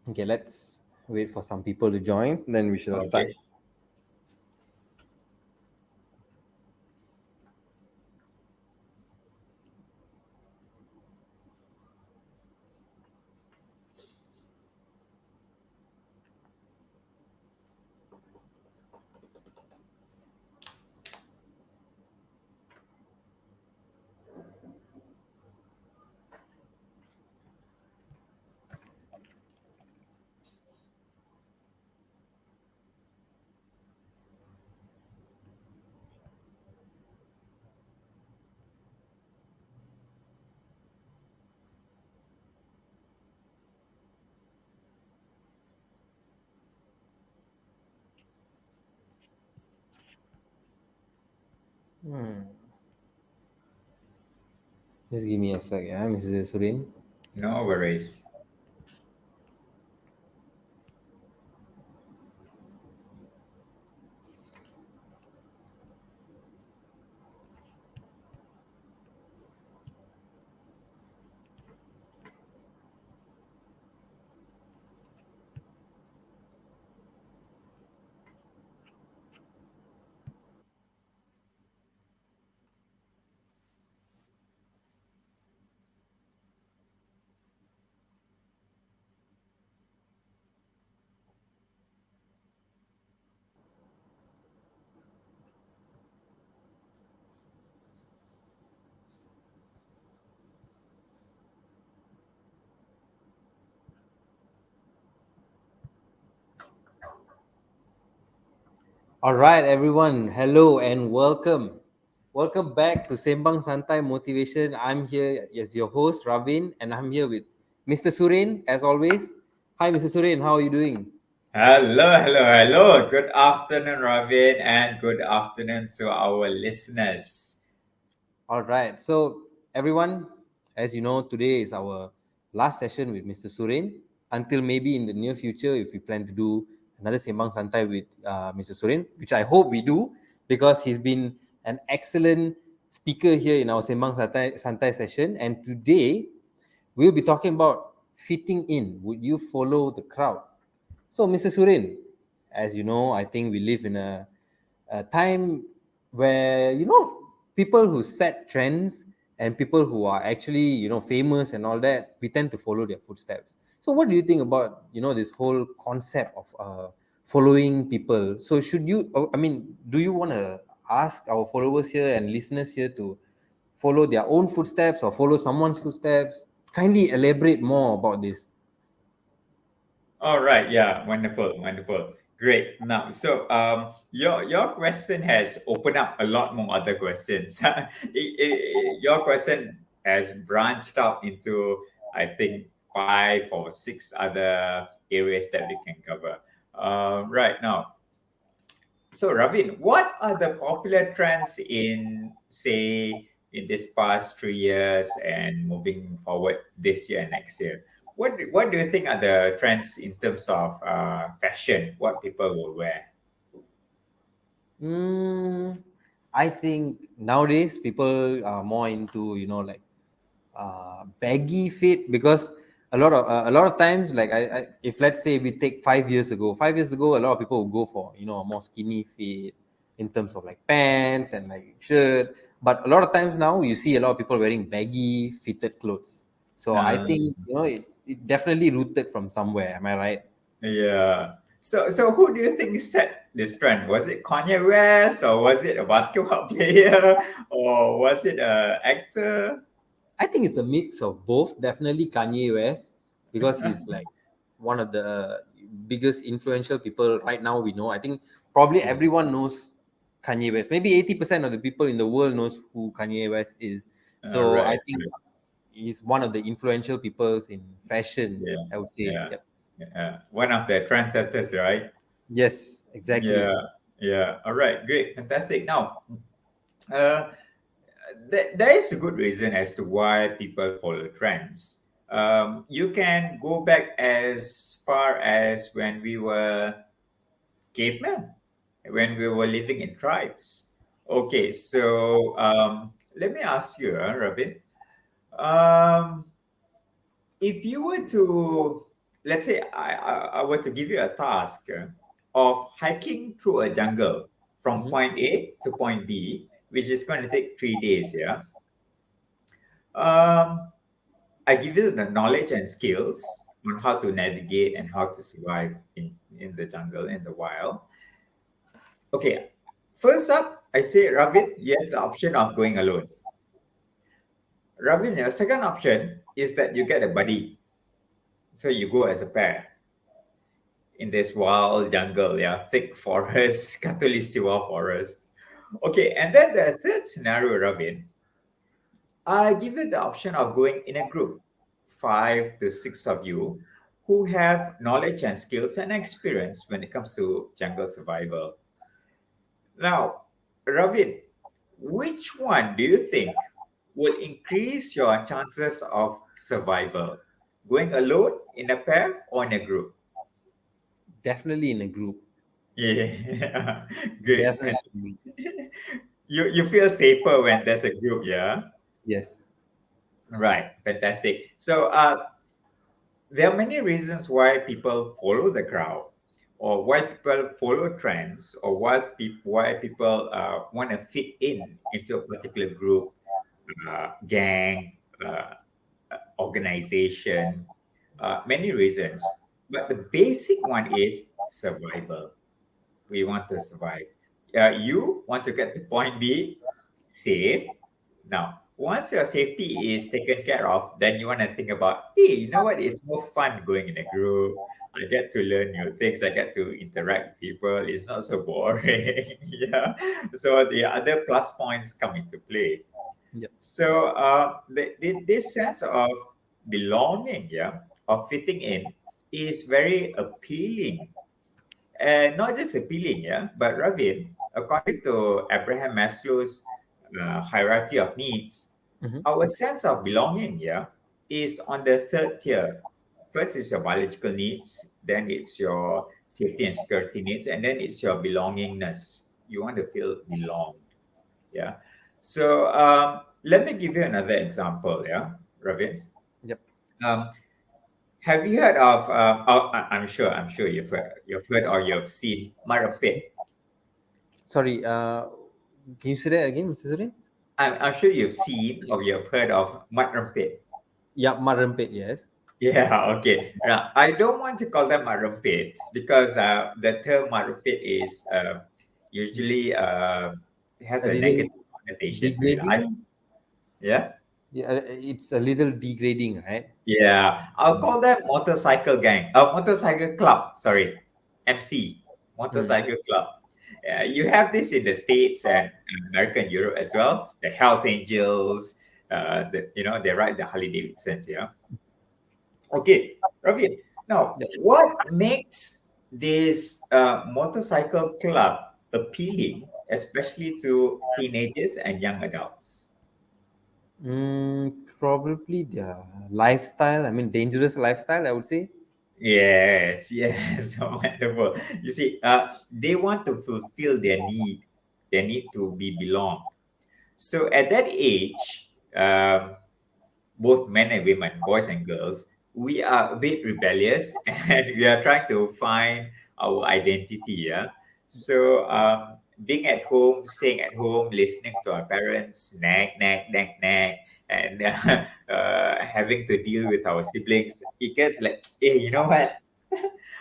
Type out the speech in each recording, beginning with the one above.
Okay, let's wait for some people to join, then we shall start. Okay. Just give me a sec, yeah, Mrs. Surin. No worries. All right, everyone. Hello and welcome. Welcome back to Sembang Santai Motivation. I'm here as your host, Ravin, and I'm here with Mr. Surin, as always. Hi, Mr. Surin. How are you doing? Hello. Good afternoon, Ravin, and good afternoon to our listeners. All right. So, everyone, as you know, today is our last session with Mr. Surin. Until maybe in the near future, if we plan to do another Sembang Santai with Mr. Surin, which I hope we do, because he's been an excellent speaker here in our Sembang Santai session. And today, we'll be talking about fitting in. Would you follow the crowd? So, Mr. Surin, as you know, I think we live in a time where people who set trends and people who are actually famous and all that, we tend to follow their footsteps. So, what do you think about this whole concept of following people? So, should you? I mean, do you want to ask our followers here and listeners here to follow their own footsteps or follow someone's footsteps? Kindly elaborate more about this. All right, yeah, wonderful. Great. Now, so your question has opened up a lot more other questions. Your question has branched out into, I think, five or six other areas that we can cover. Right now, so, Ravin, what are the popular trends in, say, in this past 3 years and moving forward this year and next year? What do you think are the trends in terms of fashion? What people will wear? Mm, I think nowadays people are more into like baggy fit because a lot of times like if let's say we take 5 years ago, 5 years ago a lot of people would go for a more skinny fit in terms of like pants and like shirt, but a lot of times now you see a lot of people wearing baggy fitted clothes. So I think Um, it definitely rooted from somewhere. Am I right? yeah. So who do you think set this trend? Was it Kanye West, or was it a basketball player, or was it a actor? I think it's a mix of both. Definitely Kanye West, because he's like one of the biggest influential people right now we know. I think probably everyone knows Kanye West. Maybe 80% of the people in the world knows who Kanye West is. So I Right. think he's one of the influential peoples in fashion, Yeah. I would say. Yeah. Yep. Yeah. One of the trendsetters, right? Yes, exactly. Yeah, yeah. All right, great, fantastic. Now, uh, there is a good reason as to why people follow trends. You can go back as far as when we were cavemen, when we were living in tribes. Okay, so let me ask you, Robin, um, if you were to let's say I were to give you a task of hiking through a jungle from Mhm. point A to point B, which is going to take 3 days. Yeah. Um, I give you the knowledge and skills on how to navigate and how to survive in the jungle, in the wild. Okay. First up, I say, Ravin, you have the option of going alone. Ravin, your second option is that you get a buddy. So you go as a pair in this wild jungle, yeah, thick forest, Katulistiwa forest. Okay, and then the third scenario, Ravin, I give you the option of going in a group, 5 to 6 of you, who have knowledge and skills and experience when it comes to jungle survival. Now, Ravin, which one do you think will increase your chances of survival? Going alone, in a pair, or in a group? Definitely in a group. Yeah, great. Definitely. You feel safer when there's a group, yeah? Yes. Right, fantastic. So there are many reasons why people follow the crowd, or why people follow trends, or why people want to fit in into a particular group, gang, organization. Many reasons, but the basic one is survival. We want to survive. You want to get to point B safe. Now, once your safety is taken care of, then you want to think about, hey, you know what? It's more fun going in a group. I get to learn new things. I get to interact with people. It's not so boring. Yeah. So the other plus points come into play. Yep. So this sense of belonging, yeah, of fitting in, is very appealing, and not just appealing, yeah, but Ravin, according to Abraham Maslow's hierarchy of needs, Mhm. our sense of belonging, yeah, is on the third tier. First is your biological needs, then it's your safety and security needs, and then it's your belongingness. You want to feel belonged, yeah. So let me give you another example, yeah, Ravin. Yep. Um, have you heard of? I'm sure you've heard or you've seen Marapit. Sorry. Can you say that again, Mr. Surin? I'm sure you've seen or you've heard of mud rumpet. Yeah, Marampet. Yes. Yeah, okay. Now, I don't want to call them mud rumpets because the term mud rumpet is usually has A a little negative connotation to it. degrading. Yeah, Yeah, it's a little degrading, right? yeah. I'll Mm. call them motorcycle gang. Motorcycle club. Sorry, MC, Mm. motorcycle club. You have this in the States and America and Europe as well. The Hells Angels, they ride the Harley Davidsons. Yeah. Okay, Ravi. Now, Yep. what makes this motorcycle club appealing, especially to teenagers and young adults? Probably the lifestyle. I mean, dangerous lifestyle, I would say. Yes, yes, wonderful. You see, they want to fulfill their need to be belonged. So at that age, both men and women, boys and girls, we are a bit rebellious and we are trying to find our identity. Yeah. So being at home, staying at home, listening to our parents, nag, nag, nag, nag, and having to deal with our siblings, it gets like, hey, you know what?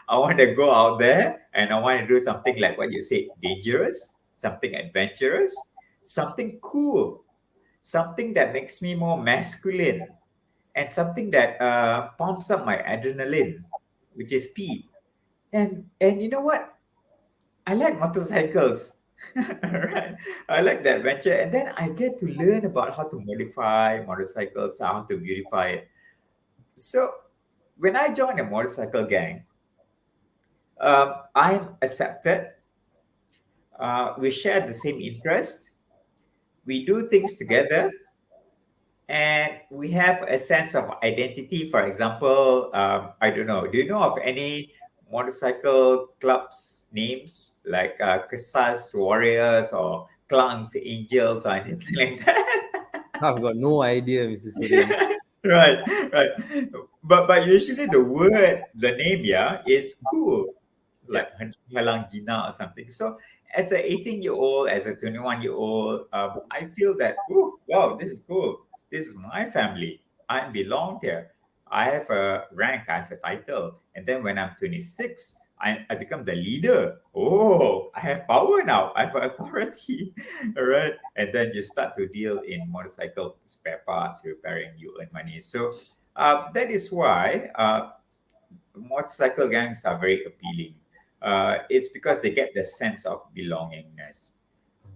I want to go out there and I want to do something like what you said, dangerous, something adventurous, something cool, something that makes me more masculine, and something that pumps up my adrenaline, which is speed. And you know what? I like motorcycles. Right? I like the adventure, and then I get to learn about how to modify motorcycles, how to beautify it. So when I join a motorcycle gang, I'm accepted. We share the same interest. We do things together, and we have a sense of identity. For example, I don't know. Do you know of any motorcycle clubs names like Kasas Warriors or Clank Angels or anything like that? I've got no idea, Mr. Surin. Right, right. But usually the name, yeah, is cool, Yeah. like Halang Gina or something. So as a 18-year-old, as a 21-year-old, I feel that, oh, wow, this is cool. This is my family. I belong there. I have a rank, I have a title. And then when I'm 26, I become the leader. Oh, I have power now. I have authority. All right. And then you start to deal in motorcycle spare parts, repairing, you earn money. So that is why motorcycle gangs are very appealing. It's because they get the sense of belongingness.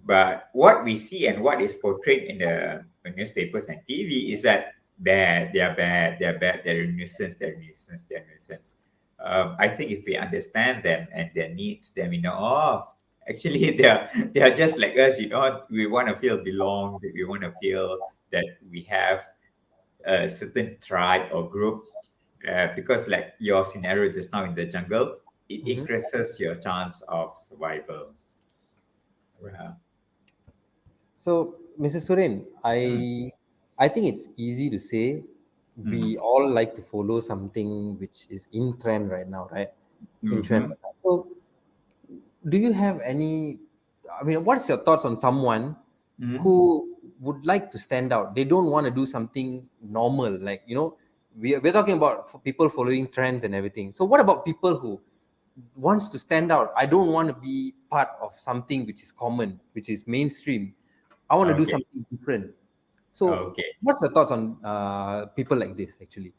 But what we see and what is portrayed in the newspapers and TV is that bad, they're bad, they're a nuisance, they're a nuisance, they're a nuisance. I think if we understand them and their needs, then we know, oh, actually they are just like us, you know. We want to feel belonged, we want to feel that we have a certain tribe or group, because like your scenario just now in the jungle, it Mhm. increases your chance of survival. Yeah. So, Mr. Surin, Mm, I think it's easy to say mm, we all like to follow something which is in trend right now, right? In trend mm-hmm, right now. So, do you have any? I mean, what's your thoughts on someone mm. who would like to stand out? They don't want to do something normal, like we're talking about for people following trends and everything. So, what about people who wants to stand out? I don't want to be part of something which is common, which is mainstream. I want to do Okay. something different. So, Okay. what's your thoughts on people like this? Actually,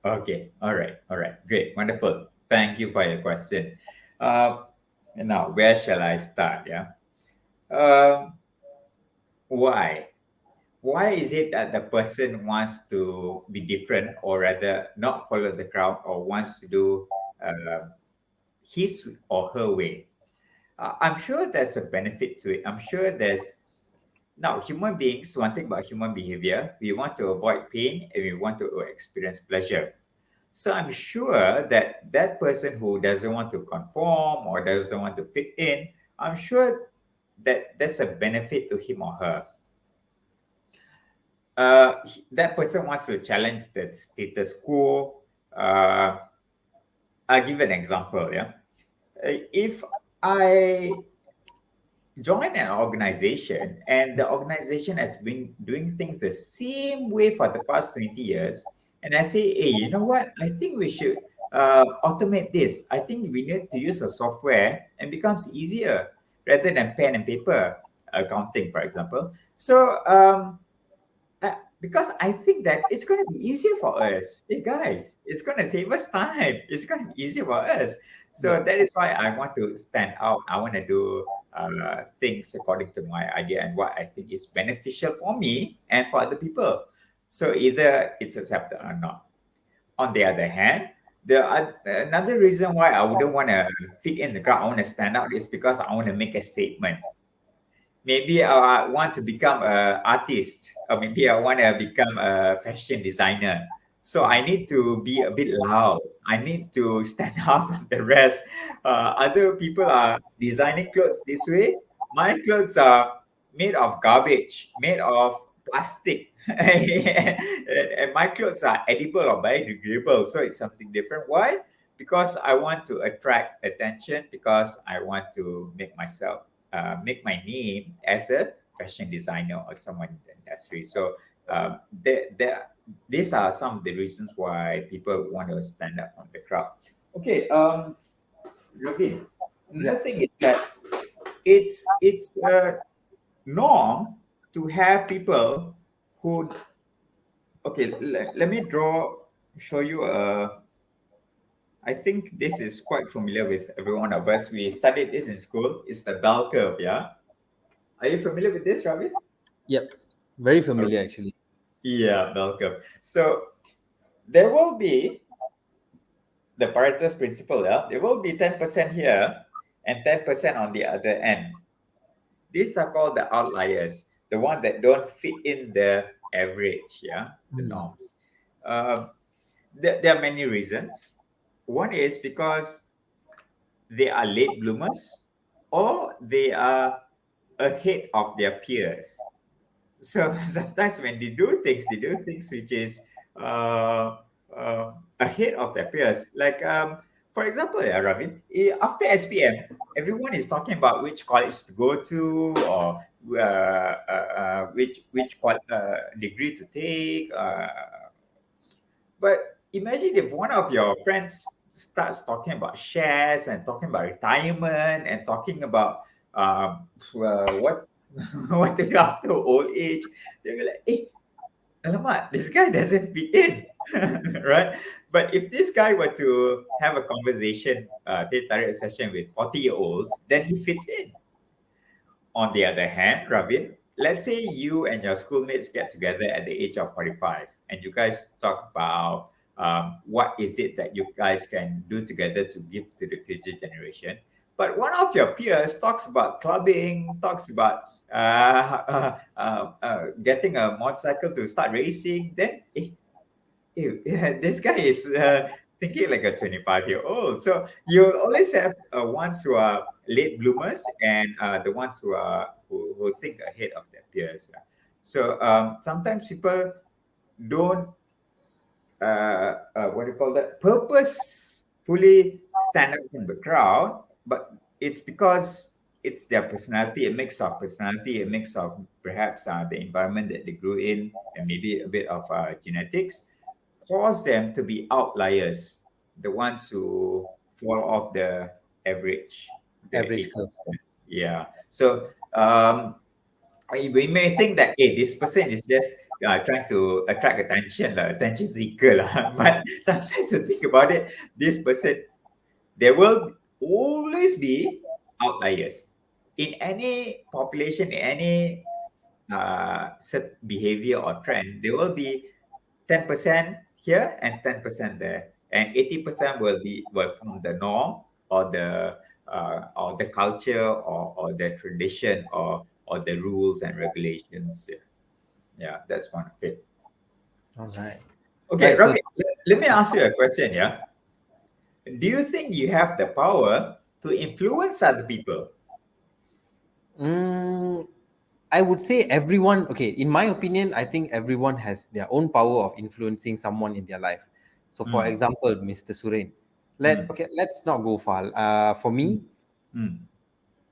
Okay. All right. All right. Great. Wonderful. Thank you for your question. Uh, Now, where shall I start? Yeah. Um, why? Why is it that the person wants to be different, or rather not follow the crowd, or wants to do his or her way? I'm sure there's a benefit to it. I'm sure there's now human beings. One thing about human behavior, we want to avoid pain and we want to experience pleasure. So I'm sure that that person who doesn't want to conform or doesn't want to fit in, I'm sure that there's a benefit to him or her. That person wants to challenge the status quo. Uh, I'll give an example. Yeah, if I join an organization and the organization has been doing things the same way for the past 20 years, and I say, hey, you know what, I think we should automate this. I think we need to use a software and becomes easier rather than pen and paper accounting, for example. So because I think that it's going to be easier for us. Hey guys, it's going to save us time. It's going to be easier for us. yeah, So that is why I want to stand out. I want to do things according to my idea and what I think is beneficial for me and for other people. So either it's accepted or not. On the other hand, another reason why I wouldn't want to fit in the crowd, I want to stand out, is because I want to make a statement. Maybe I want to become an artist, or maybe I want to become a fashion designer. So I need to be a bit loud. I need to stand out from the rest. Other people are designing clothes this way. My clothes are made of garbage, made of plastic. And my clothes are edible or biodegradable. So it's something different. Why? Because I want to attract attention, because I want to make my name as a fashion designer or someone in the industry. So these are some of the reasons why people want to stand up from the crowd. Okay, Robin. yeah, Another thing is that it's a norm to have people who. Okay, let me show you a. I think this is quite familiar with every one of us. We studied this in school. It's the bell curve. Yeah, are you familiar with this, Robin? yep. Very familiar, actually. Yeah, welcome. So there will be the Pareto's principle. Yeah, there will be 10% here and 10% on the other end. These are called the outliers, the one that don't fit in the average. Yeah, the Mm. norms. Um, there are many reasons. One is because they are late bloomers, or they are ahead of their peers. So sometimes when they do things which is uh, ahead of their peers. Like, for example, yeah, Ravin, after SPM, everyone is talking about which college to go to, or which degree to take. But imagine if one of your friends starts talking about shares and talking about retirement and talking about what what to do after old age. They'll be like, "Hey, alamak, this guy doesn't fit in," right? But if this guy were to have a conversation, teh tarik session with 40-year-olds, then he fits in. On the other hand, Ravin, let's say you and your schoolmates get together at the age of 45 and you guys talk about what is it that you guys can do together to give to the future generation. But one of your peers talks about clubbing, talks about getting a motorcycle to start racing, then yeah, this guy is thinking like a 25-year-old. So you'll always have ones who are late bloomers and the ones who think ahead of their peers. So sometimes people don't what do you call that, purposefully stand out from the crowd, but it's because it's their personality, a mix of personality, a mix of perhaps the environment that they grew in, and maybe a bit of genetics cause them to be outliers, the ones who fall off the average, the Average curve. 80%. Yeah. So we may think that, hey, this person is just trying to attract attention, attention seeker. But sometimes you think about it, this person, there will always be outliers. In any population, in any set behavior or trend, there will be 10% here and 10% there, and 80% will from the norm or the culture or the tradition or the rules and regulations. Yeah, yeah, that's one of it. All right. Okay, Right. So Ravi, let me ask you a question. Yeah, do you think you have the power to influence other people? mm, I would say everyone, okay, in my opinion, I think everyone has their own power of influencing someone in their life. So for Mm, example, Mr. Surain, mm, let's not go far. For mm, me, mm,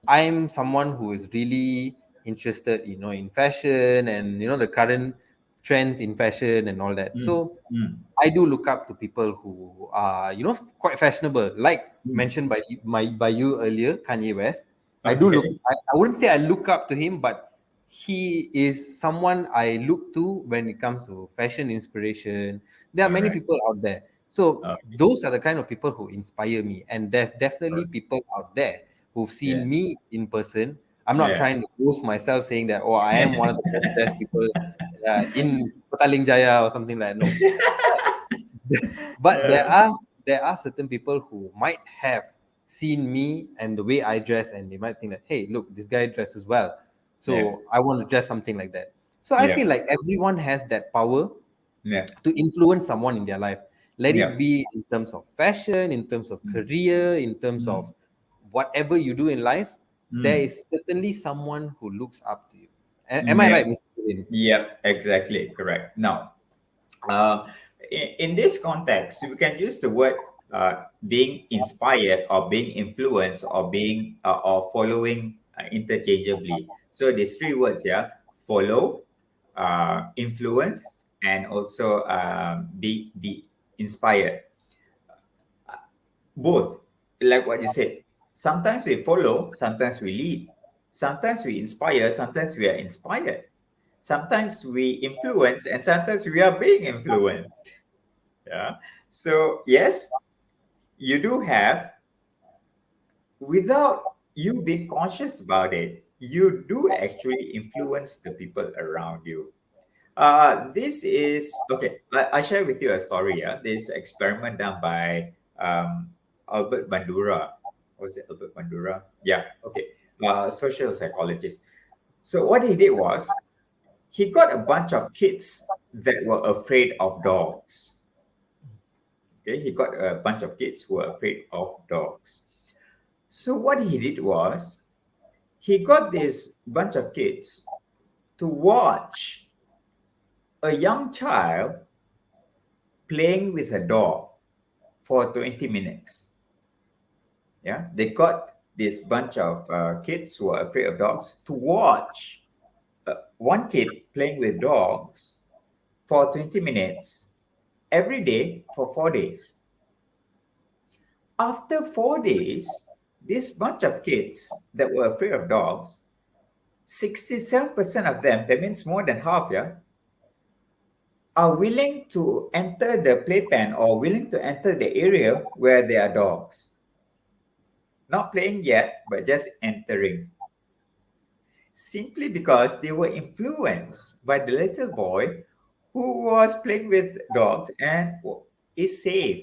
I'm someone who is really interested, in fashion and the current trends in fashion and all that. mm, So mm, I do look up to people who are, quite fashionable, like mm. mentioned by you earlier, Kanye West. I do look. Okay. I wouldn't say I look up to him, but he is someone I look to when it comes to fashion inspiration. There are All many right. people out there. So Okay. those are the kind of people who inspire me, and there's All definitely right. people out there who've Yeah. seen me in person. I'm not Yeah. trying to boast myself saying that, oh, I am one of the best dressed people in Petaling Jaya or something like that. No, but there Yeah. are certain people who might have seen me and the way I dress, and they might think that, hey, look, this guy dresses well, Yeah. so I want to dress something like that. So I Yeah. feel like everyone has that power Yeah. to influence someone in their life. Let it Yeah. be in terms of fashion, in terms of Mm, career, in terms of mm, whatever you do in life. There mm. is certainly someone who looks up to you. Am I Yeah. right, Mr. Lin? Yeah. Exactly. Correct. Now, uh, in this context, we can use the word being inspired or being influenced or being or following interchangeably. So these three words, yeah, follow, influence, and also be inspired. Both, like what you said. Sometimes we follow, sometimes we lead. Sometimes we inspire, sometimes we are inspired. Sometimes we influence, and sometimes we are being influenced. Yeah. So yes, you do have, without you being conscious about it, you do actually influence the people around you. This is okay. I share with you a story. Yeah, this experiment done by Albert Bandura. Was it Albert Bandura? Yeah. Okay. Social psychologist. So what he did was he got a bunch of kids that were afraid of dogs. Okay, he got a bunch of kids who were afraid of dogs. So what he did was he got this bunch of kids to watch a young child playing with a dog for 20 minutes. Yeah, they got this bunch of kids who are afraid of dogs to watch one kid playing with dogs for 20 minutes every day for 4 days. After 4 days, this bunch of kids that were afraid of dogs, 67% of them, that means more than half, yeah, are willing to enter the playpen or willing to enter the area where there are dogs. Not playing yet, but just entering. Simply because they were influenced by the little boy who was playing with dogs and is safe.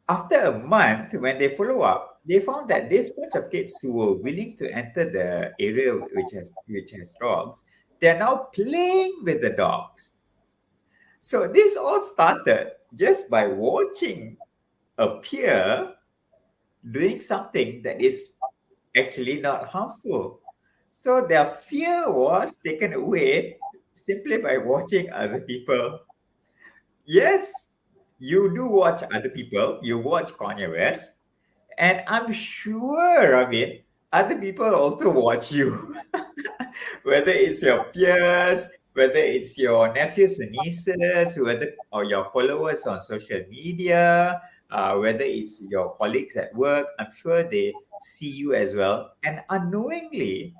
After a month, when they follow up, they found that this bunch of kids who were willing to enter the area which has dogs, they're now playing with the dogs. So this all started just by watching a peer doing something that is actually not harmful. So their fear was taken away simply by watching other people. Yes, you do watch other people, you watch Kanye West, and I'm sure, I mean, other people also watch you. Whether it's your peers, whether it's your nephews and nieces, whether or your followers on social media, whether it's your colleagues at work, I'm sure they see you as well. And unknowingly,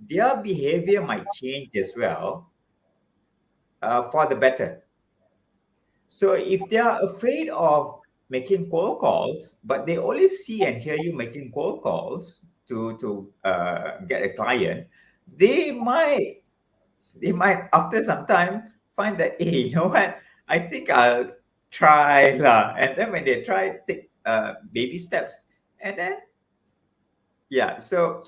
their behavior might change as well for the better. So if they are afraid of making cold calls, but they only see and hear you making cold calls to get a client, they might after some time find that, hey, you know what, I think I'll try lah. And then when they try, take baby steps, and then yeah. So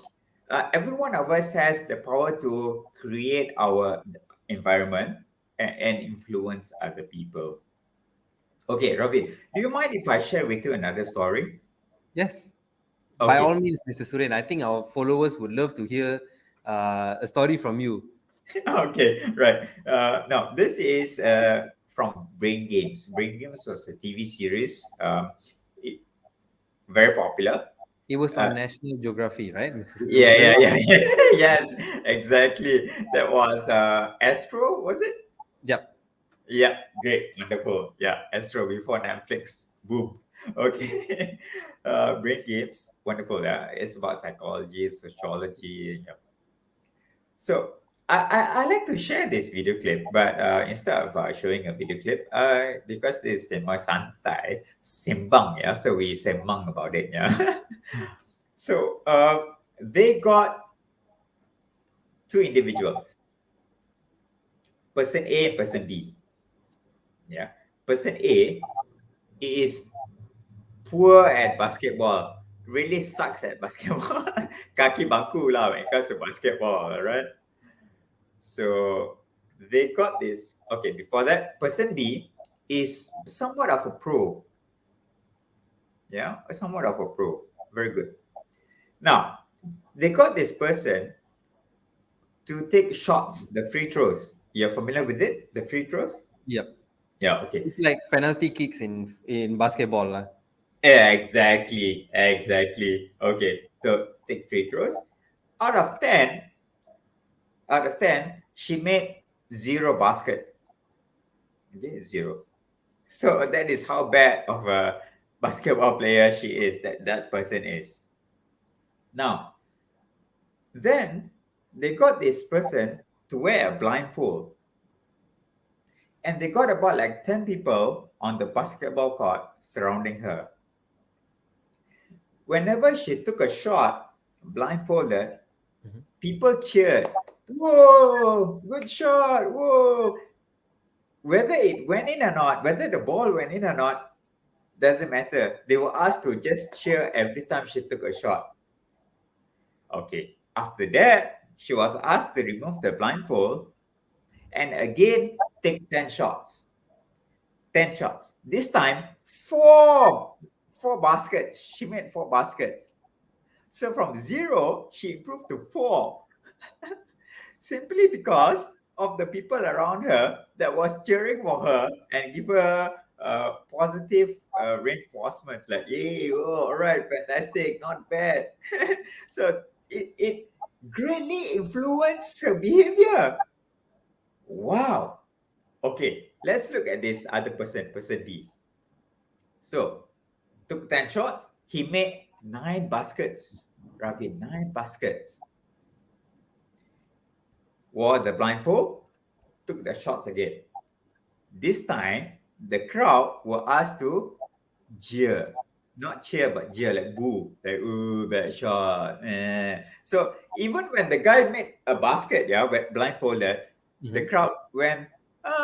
every one of us has the power to create our environment and influence other people. Okay, Ravi, do you mind if I share with you another story? Yes, by all Okay. means, Mr. Surain. I think our followers would love to hear a story from you. Okay, right. Now, this is from Brain Games. Brain Games was a TV series, it- very popular. It was Uh, on National Geography, right, yeah, Mr. yeah, Surain? yeah, yeah. Yes, exactly. That was Astro, was it? Yep. Yeah, great, wonderful. Yeah, Astro before Netflix. Boom. Okay. Brain Games, wonderful. Yeah, it's about psychology, sociology. Yeah. So I like to share this video clip, but instead of showing a video clip, because this is Sembang Santai, Sembang, yeah, so we sembang about it, yeah. So they got two individuals, person A and person B. Yeah, person A is poor at basketball, really sucks at basketball. Kaki bangku lah when it comes to basketball, right? So they got this. Okay, before that, person B is somewhat of a pro. Yeah, somewhat of a pro. Very good. Now, they got this person to take shots, the free throws. You're familiar with it, the free throws? Yep. Yeah, okay. It's like penalty kicks in basketball. Lah. Yeah, exactly. Exactly. Okay. So take free throws. Out of 10, she made zero basket. Okay, zero. So that is how bad of a basketball player she is, that person is. Now, then they got this person to wear a blindfold. And they got about like 10 people on the basketball court surrounding her. Whenever she took a shot, blindfolded, Mhm. people cheered. Whoa, good shot. Whoa. Whether it went in or not, whether the ball went in or not, doesn't matter. They were asked to just cheer every time she took a shot. Okay. After that, she was asked to remove the blindfold and again take 10 shots. 10 shots. This time, four baskets. She made four baskets. So from zero, she improved to four. Simply because of the people around her that was cheering for her and give her positive reinforcements like, "Hey, oh, all right, fantastic, not bad." So it greatly influenced her behavior. Wow. Okay, let's look at this other person, person B. So took 10 shots, he made 9 baskets. Ravi, 9 baskets. Wore the blindfold, took the shots again. This time, the crowd were asked to jeer. Not cheer, but jeer, like boo. Like, ooh, bad shot. So even when the guy made a basket, yeah, blindfolded, the Mhm. crowd went,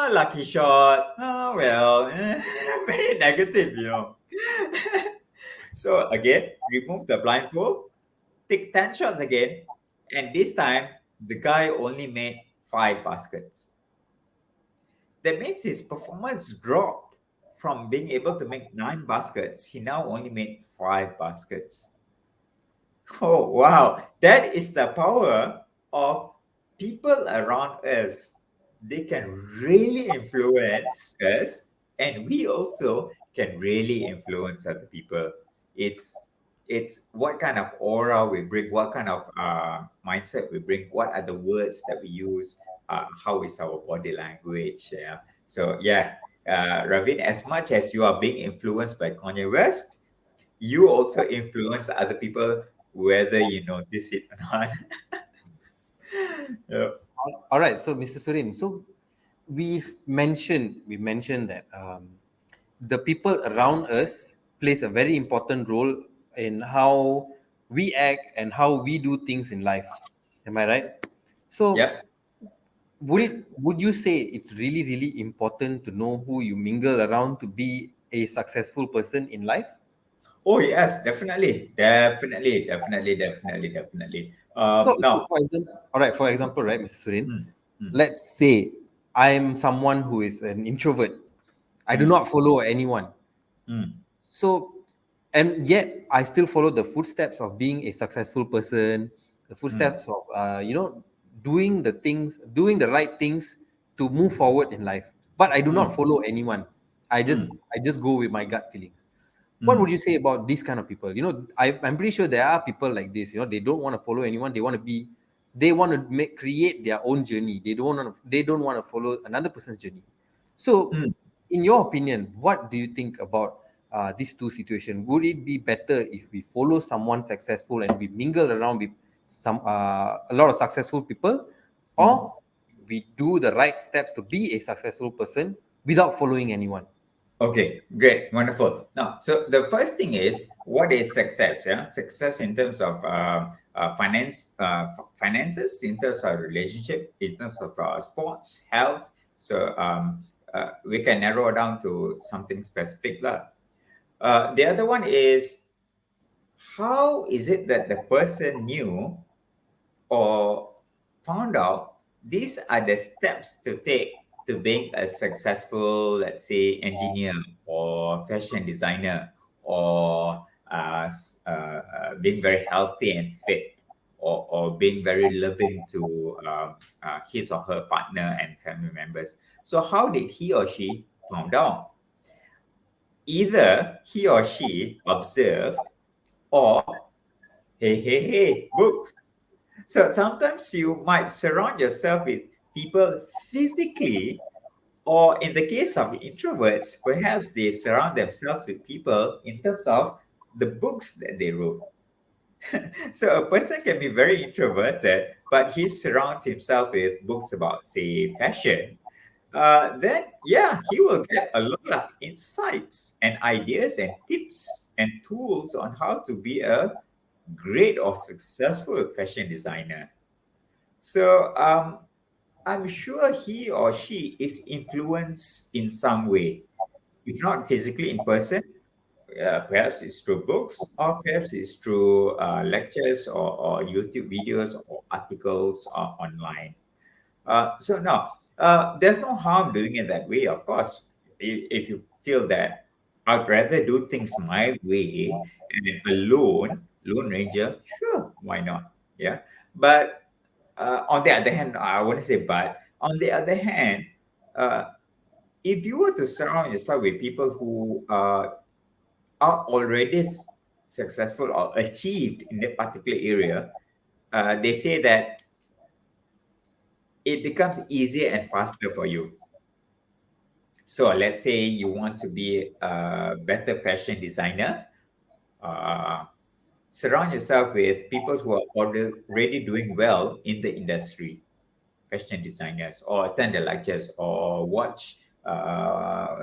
lucky shot. Oh, well, very negative, So again, remove the blindfold, take 10 shots again, and this time the guy only made 5 baskets. That means his performance dropped from being able to make 9 baskets. He now only made 5 baskets. Oh, wow. That is the power of people around us. They can really influence us, and we also can really influence other people. It's it's what kind of aura we bring, what kind of mindset we bring, what are the words that we use, how is our body language. Yeah. So yeah, Ravin, as much as you are being influenced by Kanye West, you also influence other people whether you notice it or not. Yeah. All right, so Mr. Surin, so we mentioned that the people around us plays a very important role in how we act and how we do things in life. Am I right? So Yep. would you say it's really important to know who you mingle around to be a successful person in life? Oh yes, definitely, definitely, definitely, definitely, definitely. So Now, for example, all right, for example, right, Mr. Surin, mm, mm, let's say I'm someone who is an introvert. I do mm, not follow anyone. mm, So, and yet I still follow the footsteps of being a successful person, the mm, footsteps of, doing the things, doing the right things to move forward in life. But I do not mm, follow anyone. mm, I just go with my gut feelings. What would mm, you say about these kind of people? I'm pretty sure there are people like this. They don't want to follow anyone. They want to create their own journey. They don't want to follow another person's journey. So, mm. in your opinion, what do you think about these two situations? Would it be better if we follow someone successful and we mingle around with a lot of successful people, Mm. or we do the right steps to be a successful person without following anyone? Okay, great, wonderful. Now, so the first thing is, what is success? Yeah, success in terms of finances, in terms of relationship, in terms of sports, health. So we can narrow down to something specific, lah. The other one is, how is it that the person knew or found out these are the steps to take to being a successful, let's say, engineer or fashion designer, or being very healthy and fit, or being very loving to his or her partner and family members. So how did he or she found out? Either he or she observed, or hey, books. So sometimes you might surround yourself with people physically, or in the case of introverts, perhaps they surround themselves with people in terms of the books that they wrote. So a person can be very introverted, but he surrounds himself with books about, say, fashion. Then, yeah, he will get a lot of insights and ideas and tips and tools on how to be a great or successful fashion designer. So I'm sure he or she is influenced in some way, if not physically in person. Perhaps it's through books, or perhaps it's through lectures, or YouTube videos or articles online. So no, there's no harm doing it that way. Of course, if you feel that I'd rather do things my way and alone, Lone Ranger, sure, why not? Yeah, but on the other hand, I want to say, but On the other hand, uh, if you were to surround yourself with people who are already successful or achieved in that particular area, they say that it becomes easier and faster for you. So let's say you want to be a better fashion designer, uh, surround yourself with people who are already doing well in the industry, fashion designers, or attend the lectures, or watch,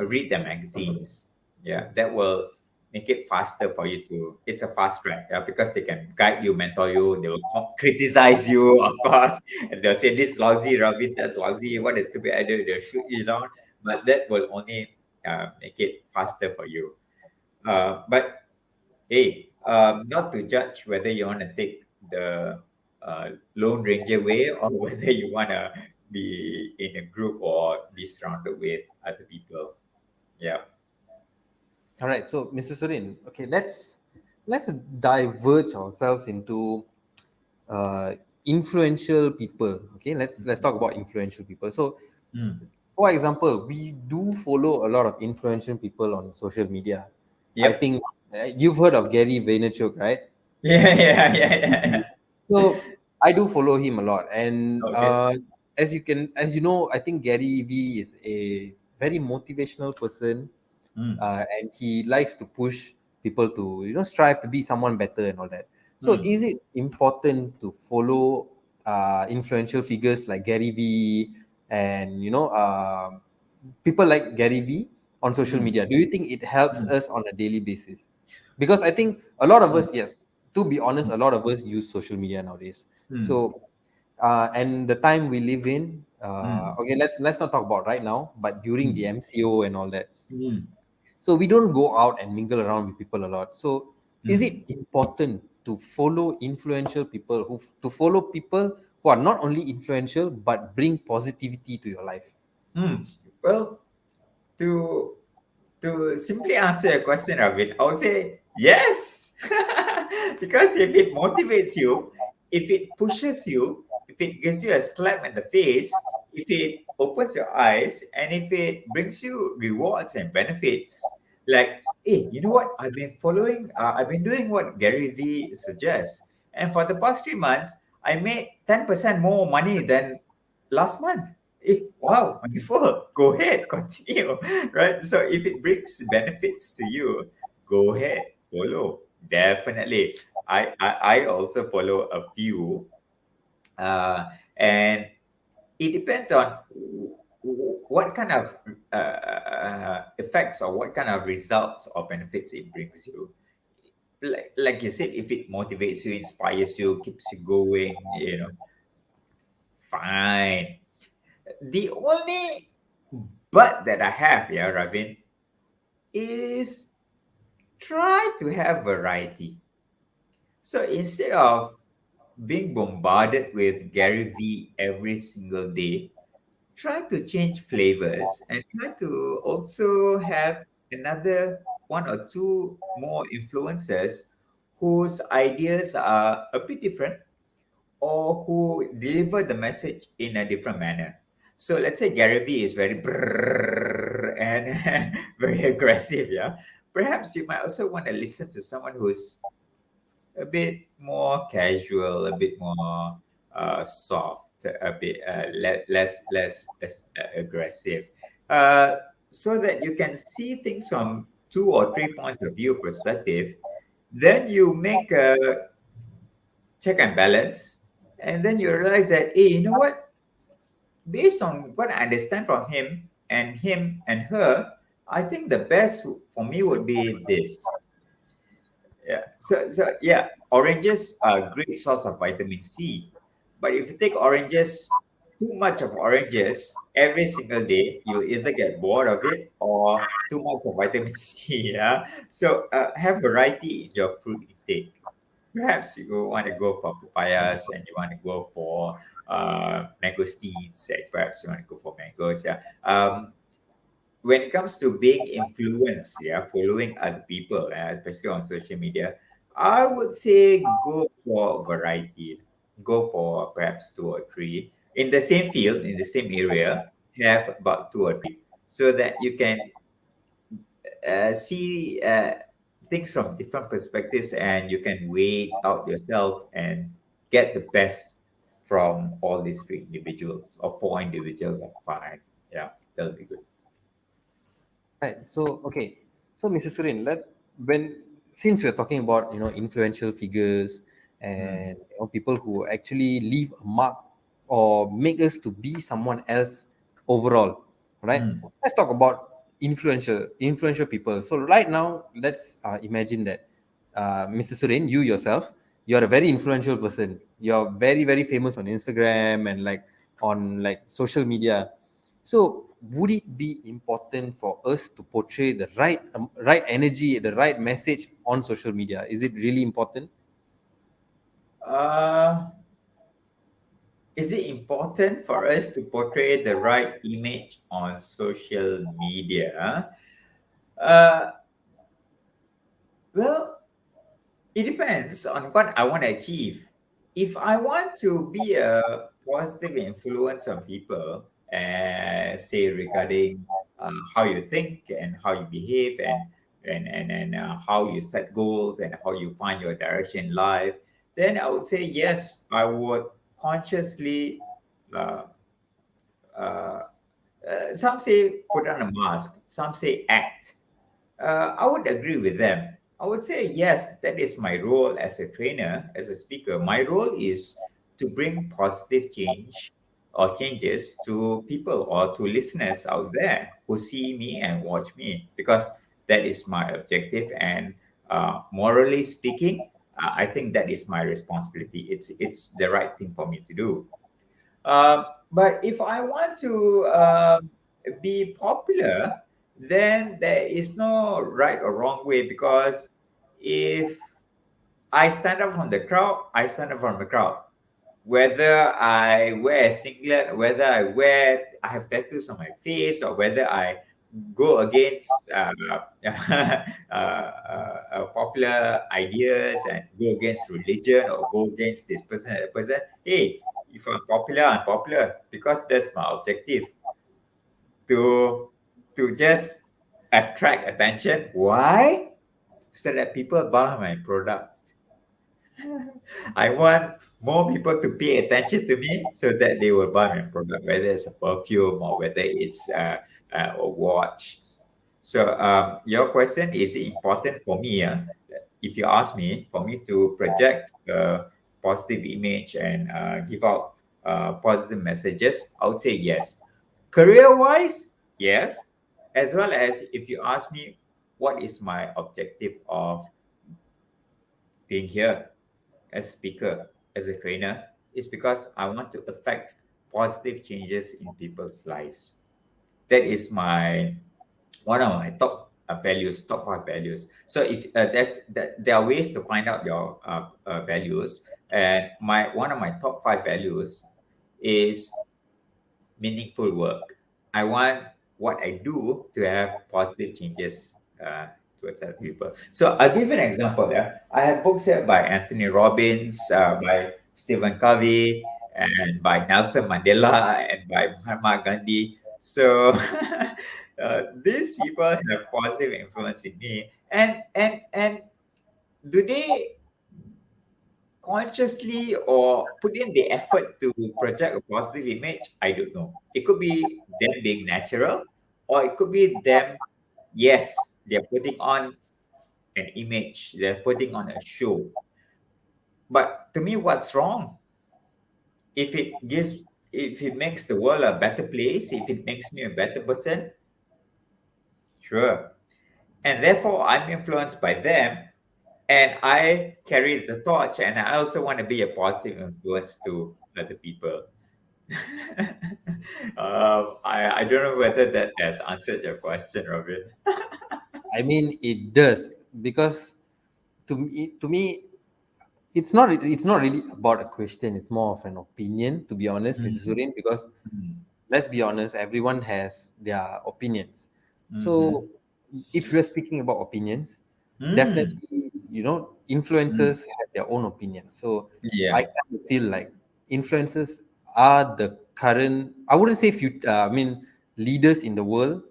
read the magazines. Yeah, that will make it faster for you to. It's a fast track, yeah, because they can guide you, mentor you. They will criticize you, of course, and they'll say this lousy, Ravi, that's lousy. What is to be added? They'll shoot you down, but that will only make it faster for you. But hey, not to judge whether you want to take the uh, Lone Ranger way or whether you want to be in a group or be surrounded with other people. Yeah. All right, so Mr. Surin, okay, let's diverge ourselves into uh, influential people. Okay, let's talk about influential people. So, Mm. for example, we do follow a lot of influential people on social media. I Yep. think you've heard of Gary Vaynerchuk, right? Yeah, yeah, yeah, yeah. So I do follow him a lot, and Okay. as you know, I think Gary V is a very motivational person, Mm. and he likes to push people to strive to be someone better and all that. So Mm. is it important to follow influential figures like Gary V and people like Gary V on social Mm. media? Do you think it helps Mm. us on a daily basis? Because I think a lot of Mm. us, yes, to be honest, a lot of us use social media nowadays. Mm. So and the time we live in, Mm. okay, let's not talk about right now, but during the Mm. MCO and all that, Mm. so we don't go out and mingle around with people a lot. So is Mm. it important to follow influential people to follow people who are not only influential but bring positivity to your life? Mm. Well, to simply answer your question, Ravid, I would say yes. Because if it motivates you, if it pushes you, if it gives you a slap in the face, if it opens your eyes, and if it brings you rewards and benefits, like, hey, you know what? I've been doing what Gary Vee suggests. And for the past 3 months, I made 10% more money than last month. Wow, wonderful. Go ahead, continue. Right? So if it brings benefits to you, go ahead, follow. Definitely. I also follow a few. Uh, and it depends on what kind of effects or what kind of results or benefits it brings you. Like you said, if it motivates you, inspires you, keeps you going, fine. The only but that I have here, Ravin, is try to have variety. So instead of being bombarded with Gary V every single day, try to change flavors and try to also have another one or two more influencers whose ideas are a bit different or who deliver the message in a different manner. So let's say Gary Vee is very brrrr and very aggressive, yeah. Perhaps you might also want to listen to someone who's a bit more casual, a bit more soft, a bit less aggressive, uh, so that you can see things from 2 or 3 points of view perspective. Then you make a check and balance, and then you realize that, hey, you know what? Based on what I understand from him and her, I think the best for me would be this. Yeah. So yeah, oranges are a great source of vitamin C. But if you take oranges, too much of oranges every single day, you'll either get bored of it or too much of vitamin C. Yeah. So have variety in your fruit intake. Perhaps you want to go for papayas and you want to go for mangosteens. And perhaps you want to go for mangoes. Yeah. When it comes to being influenced, yeah, following other people, especially on social media, I would say go for variety. Go for perhaps two or three. in the same field, in the same area, have about two or three, so that you can see things from different perspectives, and you can weigh out yourself and get the best from all these three individuals or four individuals or five. Yeah, that'll be good. Right. So okay. So Mr. Surin, when since we're talking about influential figures Mm. and people who actually leave a mark or make us to be someone else overall, right? Mm. Let's talk about influential people. So right now, let's imagine that Mr. Surin, you yourself, you're a very influential person. You're very very famous on Instagram and like on like social media. So, would it be important for us to portray the right energy, the right message on social media? Is it really important? Uh, is it important for us to portray the right image on social media? Uh, well, it depends on what I want to achieve. If I want to be a positive influence on people, say regarding how you think and how you behave, and how you set goals and how you find your direction in life, then I would say yes. I would consciously. Uh, uh, some say put on a mask. Some say act. I would agree with them. I would say, yes, that is my role as a trainer, as a speaker. My role is to bring positive change or changes to people or to listeners out there who see me and watch me, because that is my objective. And morally speaking, I think that is my responsibility. It's the right thing for me to do. Um, but if I want to be popular, then there is no right or wrong way, because if I stand up from the crowd, I stand up from the crowd. Whether I wear a singlet, whether I have tattoos on my face, or whether I go against popular ideas and go against religion or go against this person, that person. Hey, if I'm popular, I'm popular because that's my objective, to just attract attention. Why? So that people buy my product. I want more people to pay attention to me so that they will buy my product, whether it's a perfume or whether it's a watch. So your question is important for me. If you ask me, for me to project a positive image and give out positive messages, I would say yes. Career-wise, yes. As well as if you ask me, what is my objective of being here as a speaker, as a trainer, is because I want to affect positive changes in people's lives. That is my one of my top values, top five values. So if there are ways to find out your values, and my one of my top five values is meaningful work. I want what I do to have positive changes towards other people. So I'll give you an example. Yeah, I have books here by Anthony Robbins, by Stephen Covey, and by Nelson Mandela, and by Mahatma Gandhi. So these people have positive influence in me, and do they consciously or put in the effort to project a positive image? I don't know. It could be them being natural, or it could be them, yes, they're putting on an image, they're putting on a show. But to me, what's wrong? If it gives, if it makes the world a better place, if it makes me a better person, sure. And therefore, I'm influenced by them, and I carry the torch, and I also want to be a positive influence to other people. I don't know whether that has answered your question, Robin. I mean, it does because to me, it's not really about a question. It's more of an opinion, to be honest, Mrs. Mm, Surin. Because mm, let's be honest, everyone has their opinions. mhm, So if we're speaking about opinions, mm, definitely, mm. influencers have their own opinions. So I Yeah. kind of feel like influencers are the current, I wouldn't say leaders in the world,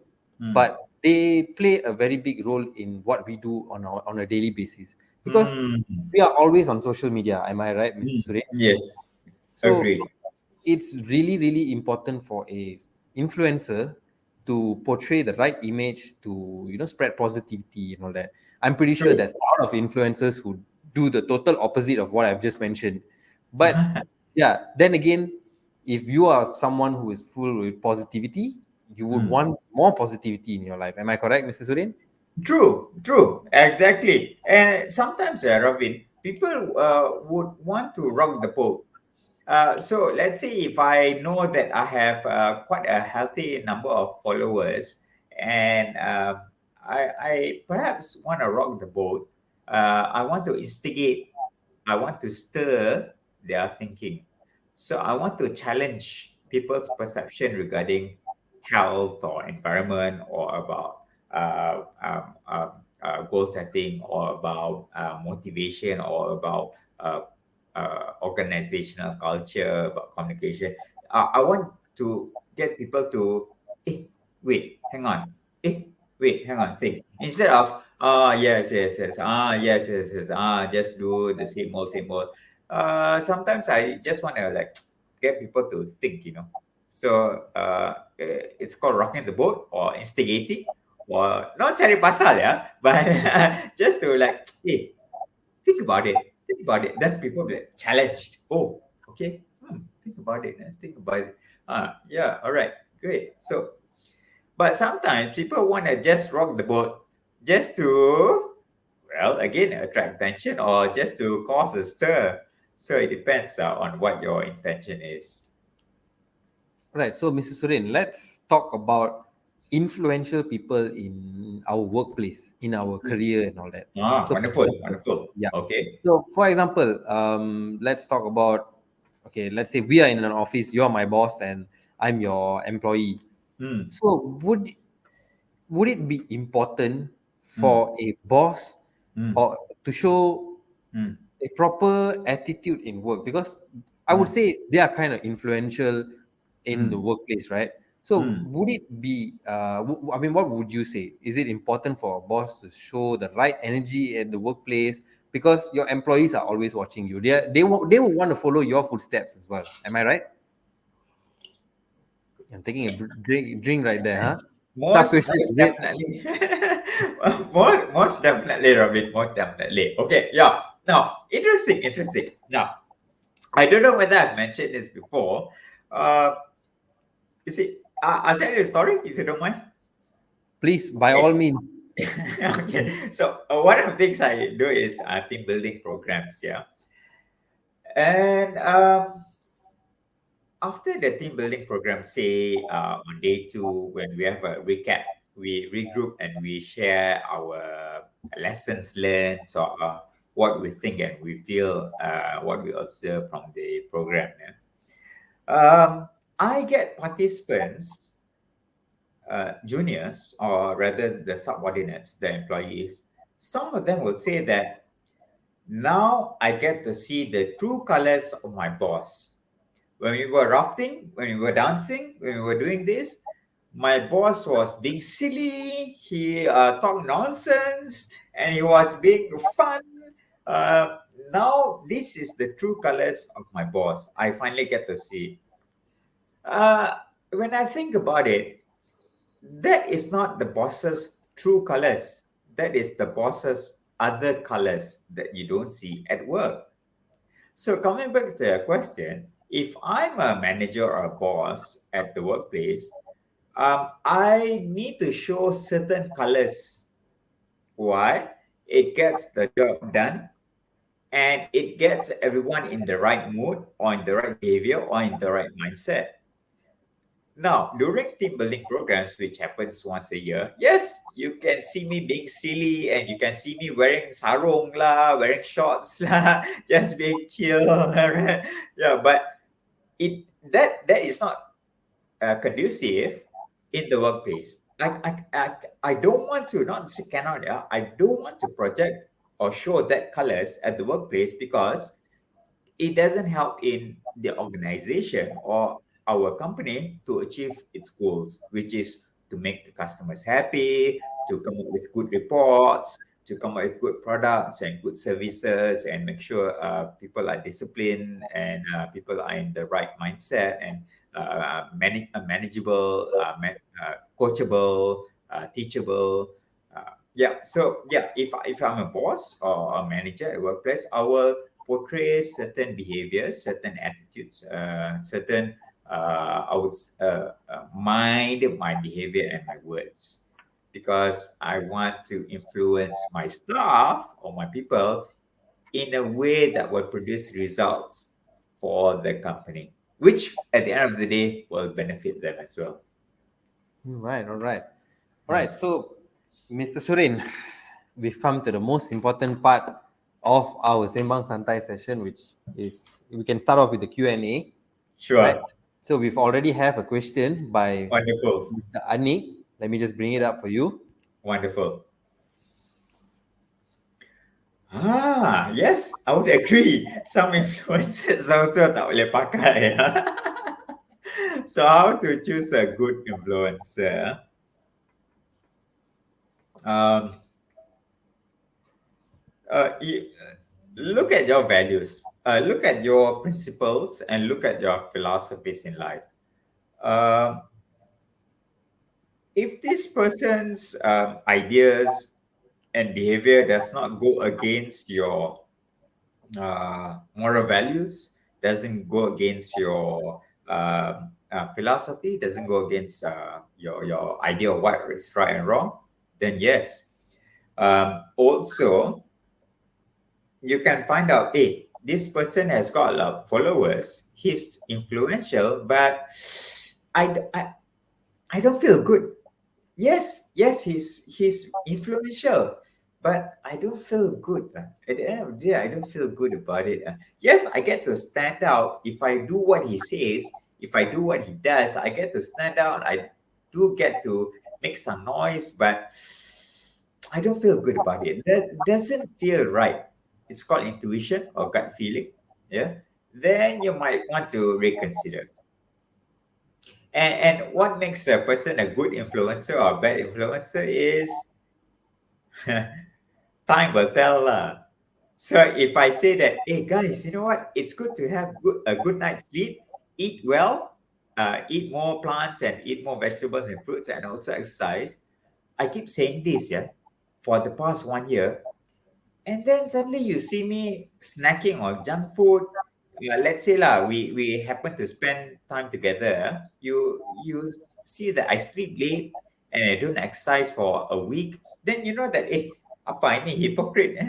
Mm. but they play a very big role in what we do on a daily basis, because Mm. we are always on social media. Am I right, Mr. Mm. Surya? Yes, So agree. it's really, really important for a influencer to portray the right image, to spread positivity and all that. I'm pretty sure True. there's a lot of influencers who do the total opposite of what I've just mentioned. But yeah, then again, if you are someone who is full with positivity, you would Mm. want more positivity in your life. Am I correct, Mr. Surin? True, true, exactly. And sometimes, Robin, people would want to rock the boat. So let's say if I know that I have quite a healthy number of followers, and I perhaps want to rock the boat. I want to instigate. I want to stir their thinking. So I want to challenge people's perception regarding health or environment, or about goal setting, or about motivation, or about organizational culture, about communication. I want to get people to, eh, wait, hang on. Wait, hang on, think. Instead of, yes, yes, yes, yes, yes, yes, just do the same old. Sometimes I just want to like get people to think. So it's called rocking the boat, or instigating, or not cari pasal, yeah, but just to like, hey, think about it. Think about it. Then people will be like, challenged. Oh, okay. Think about it. Think about it. Yeah. All right. Great. So, but sometimes people want to just rock the boat, just to, well, again, attract attention, or just to cause a stir. So it depends on what your intention is. Right. So, Mr. Surin, let's talk about influential people in our workplace, in our career, and all that. So, for Wonderful. example, Wonderful. yeah. Okay. So, for example, let's talk about. Okay, let's say we are in an office. You are my boss, and I'm your employee. Mm, So, would it be important mm, for a boss mm, or to show mm, a proper attitude in work? Because I would mm, say they are kind of influential in the mm, workplace, right? So mm. would it be I mean, what would you say, is it important for a boss to show the right energy at the workplace, because your employees are always watching you? They will want to follow your footsteps as well. Am I right? I'm taking a drink right there, huh? Tough Most question, most is it? definitely. Most definitely, Robin. Most definitely. Okay, yeah. Now, interesting. Now, I don't know whether I've mentioned this before. Uh, you see, I'll tell you a story if you don't mind. Please, by Okay. all means. Okay. So one of the things I do is team building programs. Yeah, and after the team building program, say on day two, when we have a recap, we regroup and we share our lessons learned, or what we think and we feel, what we observe from the program. Yeah? I get participants, juniors, or rather the subordinates, the employees. Some of them will say that now I get to see the true colors of my boss. When we were rafting, when we were dancing, when we were doing this, my boss was being silly. He talked nonsense, and he was being fun. Uh, Now, this is the true colors of my boss. I finally get to see. Uh, when I think about it, that is not the boss's true colors. That is the boss's other colors that you don't see at work. So coming back to your question, if I'm a manager or a boss at the workplace, I need to show certain colors. Why? It gets the job done, and it gets everyone in the right mood, or in the right behavior, or in the right mindset. Now, during team building programs, which happens once a year, yes, you can see me being silly, and you can see me wearing sarong lah, wearing shorts lah, just being chill. Right? Yeah, but that is not conducive in the workplace. I don't want to, not say cannot, yeah, I don't want to project or show that colors at the workplace, because it doesn't help in the organization or our company to achieve its goals, which is to make the customers happy, to come up with good reports, to come up with good products and good services, and make sure people are disciplined and people are in the right mindset and manageable, coachable, teachable. Yeah. So yeah, if I'm a boss or a manager at workplace, I will portray certain behaviors, certain attitudes, certain I would mind my behavior and my words, because I want to influence my staff or my people in a way that will produce results for the company, which at the end of the day will benefit them as well. Right, all right. All right, Hmm. so Mr. Surin, we've come to the most important part of our Sembang Santai session, which is we can start off with the Q&A, right? Sure. So we've already have a question by Wonderful. Mr. Anik. Let me just bring it up for you. Wonderful. Yes, I would agree. Some influencers also tak boleh pakai. So how to choose a good influencer? Um, you, look at your values, look at your principles, and look at your philosophies in life. Um, if this person's ideas and behavior does not go against your moral values, doesn't go against your philosophy, doesn't go against your idea of what is right and wrong, then yes. Also, you can find out, hey, this person has got a lot of followers. He's influential, but I, d- I don't feel good. Yes, he's influential, but I don't feel good. At the end of the day, I don't feel good about it. Yes, I get to stand out if I do what he says. If I do what he does, I get to stand out. I do get to make some noise, but I don't feel good about it. That doesn't feel right. It's called intuition or gut feeling. Yeah. Then you might want to reconsider. And what makes a person a good influencer or a bad influencer is time will tell. So if I say that, hey guys, you know what? It's good to have a good night's sleep, eat well, eat more plants and eat more vegetables and fruits, and also exercise. I keep saying this, yeah, for the past 1 year. And then suddenly you see me snacking on junk food. Let's say lah, we happen to spend time together. You see that I sleep late and I don't exercise for a week. Then you know that apa ini hypocrite.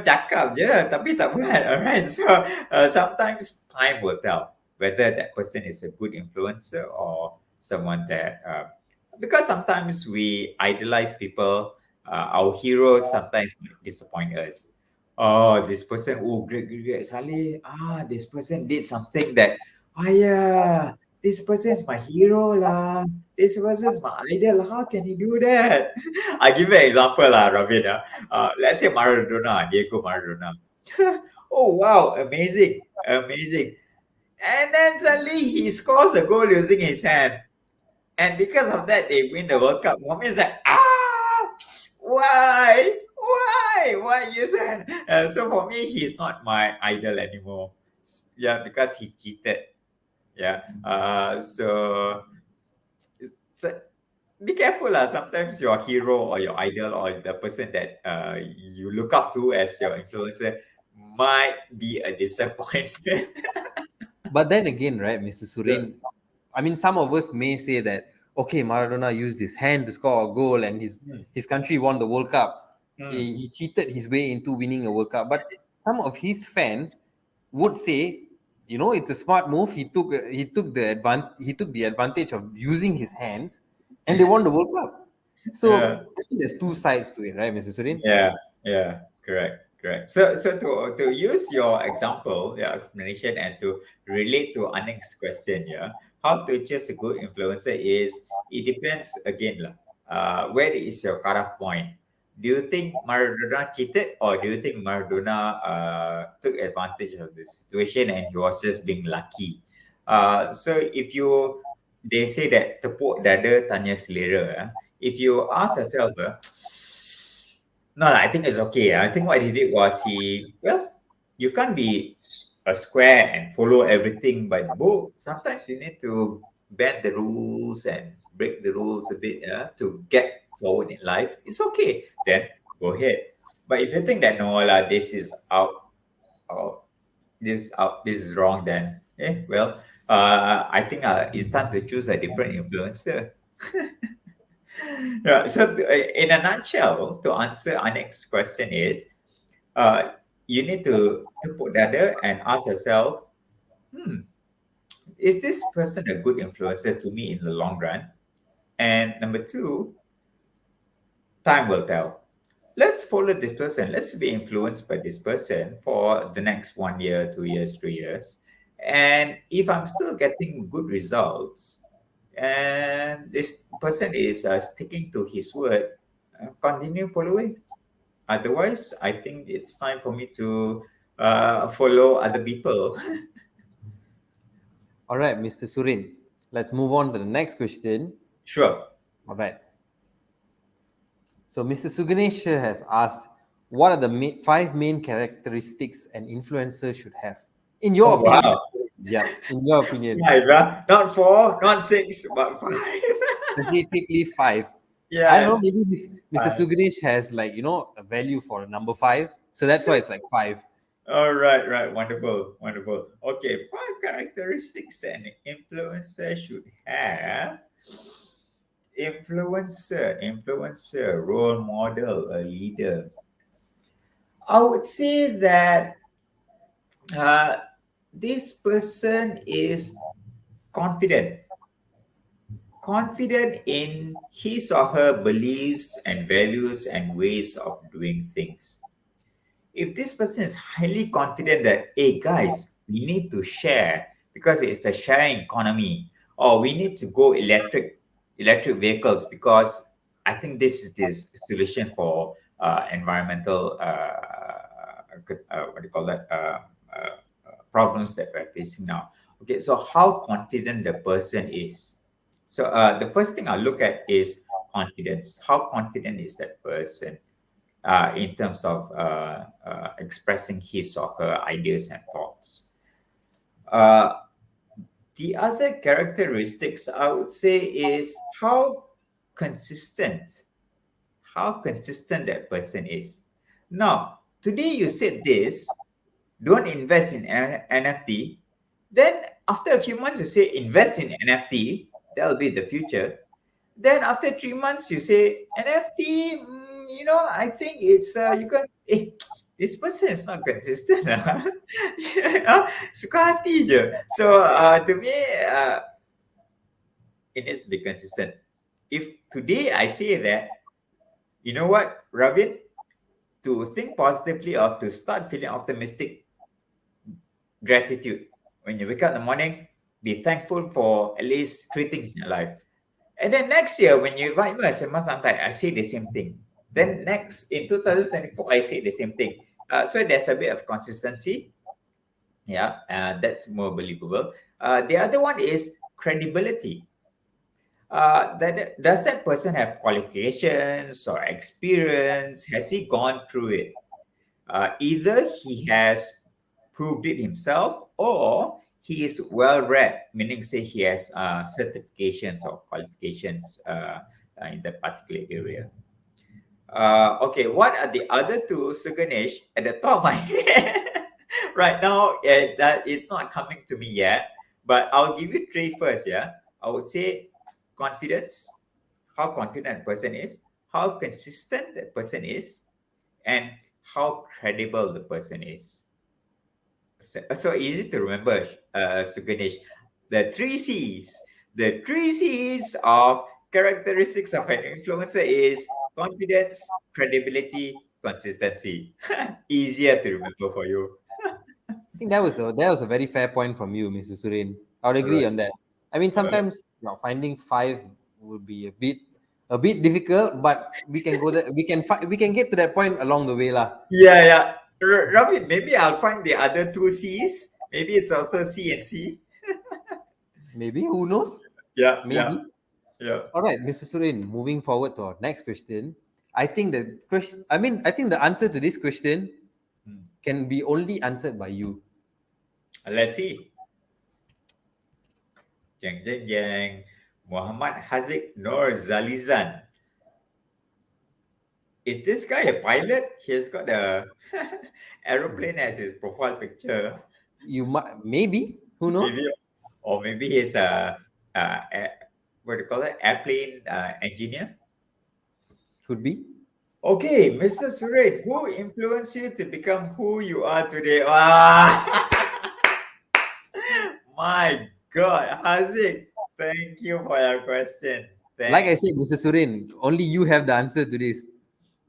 Cakap je tapi tak buat. Alright, so sometimes time will tell whether that person is a good influencer or someone that because sometimes we idolize people, our heroes sometimes might disappoint us. Oh, this person, oh, great, great, great. Suddenly, this person did something that, yeah, this person is my hero lah. This person is my idol. How can he do that? I give you an example lah, Robin. Let's say Maradona, Diego Maradona. Oh, wow, amazing, amazing. And then suddenly he scores a goal using his hand. And because of that, they win the World Cup. For me, it's like, why? Why you said? So for me, he's not my idol anymore. Yeah, because he cheated. Yeah. So be careful lah. Sometimes your hero or your idol or the person that you look up to as your influencer might be a disappointment. But then again, right, Mr. So, Surin, I mean, some of us may say that, okay, Maradona used his hand to score a goal and mm, his country won the World Cup. mm, He cheated his way into winning a World Cup. But some of his fans would say, it's a smart move. He took the advantage of using his hands, and they won the World Cup. yeah. So I think there's two sides to it, right, Mr. Surin? Yeah, yeah, correct, correct. So to use your example, your explanation, and to relate to our next question, yeah, how to choose a good influencer is it depends again lah. Where is your cutoff point? Do you think Maradona cheated, or do you think Maradona took advantage of the situation and he was just being lucky? So if you, they say that tepuk dada tanya selera. If you ask yourself, no, I think it's okay. I think what he did was well, you can't be a square and follow everything by the book. Sometimes you need to bend the rules and break the rules a bit, to get forward in life. It's okay. Then go ahead. But if you think that no, lah, this is out, or this is wrong, then well, I think it's time to choose a different influencer. Yeah, so in a nutshell, to answer our next question is, uh, you need to put data and ask yourself, hmm, is this person a good influencer to me in the long run? And number two, time will tell. Let's follow this person. Let's be influenced by this person for the next 1 year, 2 years, 3 years. And if I'm still getting good results, and this person is sticking to his word, continue following. Otherwise, I think it's time for me to follow other people. All right, Mr. Surin. Let's move on to the next question. Sure. All right. So Mr. Suganesh has asked, what are the five main characteristics an influencer should have? In your Oh, opinion. wow. Yeah, in your opinion. Five, huh? Not four, not six, but five. Specifically five. I don't know, Yes. maybe Mr. Five. Suganesh has like, a value for a number five. So that's why it's like five. All right, right. Wonderful, wonderful. Okay, five characteristics an influencer should have. Influencer, role model, a leader. I would say that uh, this person is confident, confident in his or her beliefs and values and ways of doing things. If this person is highly confident that, hey guys, we need to share because it's the sharing economy, or we need to go electric vehicles because I think this is the solution for environmental what do you call that problems that we're facing now. Okay, so how confident the person is. So the first thing I look at is confidence. How confident is that person in terms of expressing his or her ideas and thoughts? Uh, the other characteristics I would say is consistent, how consistent that person is. Now, today you said this, don't invest in NFT. Then after a few months, you say invest in NFT, that'll be the future. Then after 3 months, you say NFT, I think it's, you can, this person is not consistent. Suka hati je. So to me, it needs to be consistent. If today I say that, you know what, Rabin, to think positively or to start feeling optimistic, gratitude. When you wake up in the morning, be thankful for at least three things in your life. And then next year, when you invite me as Sembang Santai, I say the same thing. Then next, in 2024, I say the same thing. So there's a bit of consistency. Yeah, that's more believable. The other one is credibility. Does that person have qualifications or experience? Has he gone through it? Either he has proved it himself, or he is well read, meaning say he has certifications or qualifications in that particular area. Okay, what are the other two, Suganesh, at the top of my head? Right now, that it's not coming to me yet, but I'll give you three first. Yeah, I would say confidence, how confident a person is, how consistent that person is, and how credible the person is. So easy to remember, Suganesh. The three C's. The three C's of characteristics of an influencer is confidence, credibility, consistency. Easier to remember for you. I think that was a very fair point from you, Mr. Surin. I would All agree right. on that. I mean, All right. sometimes finding five would be a bit A bit difficult, but we can go there. We can get to that point along the way, lah. Yeah, yeah. Ravi, maybe I'll find the other two C's. Maybe it's also C and C. Maybe, who knows? Yeah, yeah, Maybe. yeah. All right, Mr. Surin, moving forward to our next question. I think the answer to this question Hmm. can be only answered by you. Let's see. Jeng jeng jeng. Muhammad Haziq Nur Zalizan. Is this guy a pilot? He's got a aeroplane as his profile picture. You might, maybe, who knows? Maybe, or maybe he's a what do you call it? Airplane engineer. Could be. Okay, Mr. Surain, who influenced you to become who you are today? Ah, my God, Haziq, thank you for your question. Like I Thank. said, Mr. Surin, only you have the answer to this.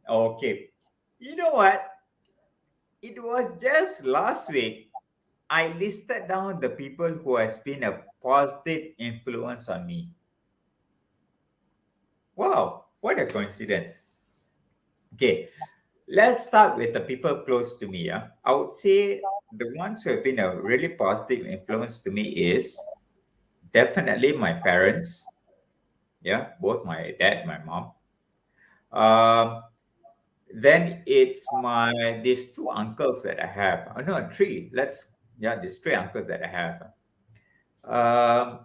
Okay, you know what? It was just last week I listed down the people who has been a positive influence on me. Wow, what a coincidence. Okay, let's start with the people close to me. Yeah, I would say the ones who have been a really positive influence to me is definitely my parents. Yeah, both my dad, my mom. Um, then it's my these two uncles that I have. Oh, no, three. These three uncles that I have.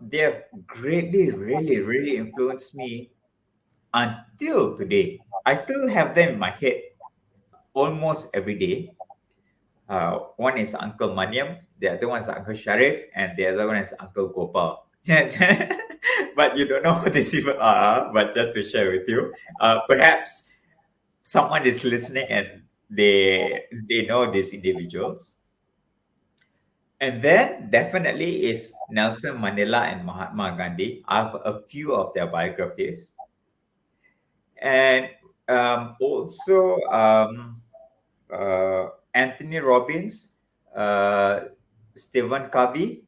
They have greatly, really, really influenced me until today. I still have them in my head almost every day. One is Uncle Maniam, the other one is Uncle Sharif, and the other one is Uncle Gopal. But you don't know who these people are, but just to share with you, perhaps someone is listening and they know these individuals. And then definitely is Nelson Mandela and Mahatma Gandhi. I have a few of their biographies. And also Anthony Robbins, Stephen Covey,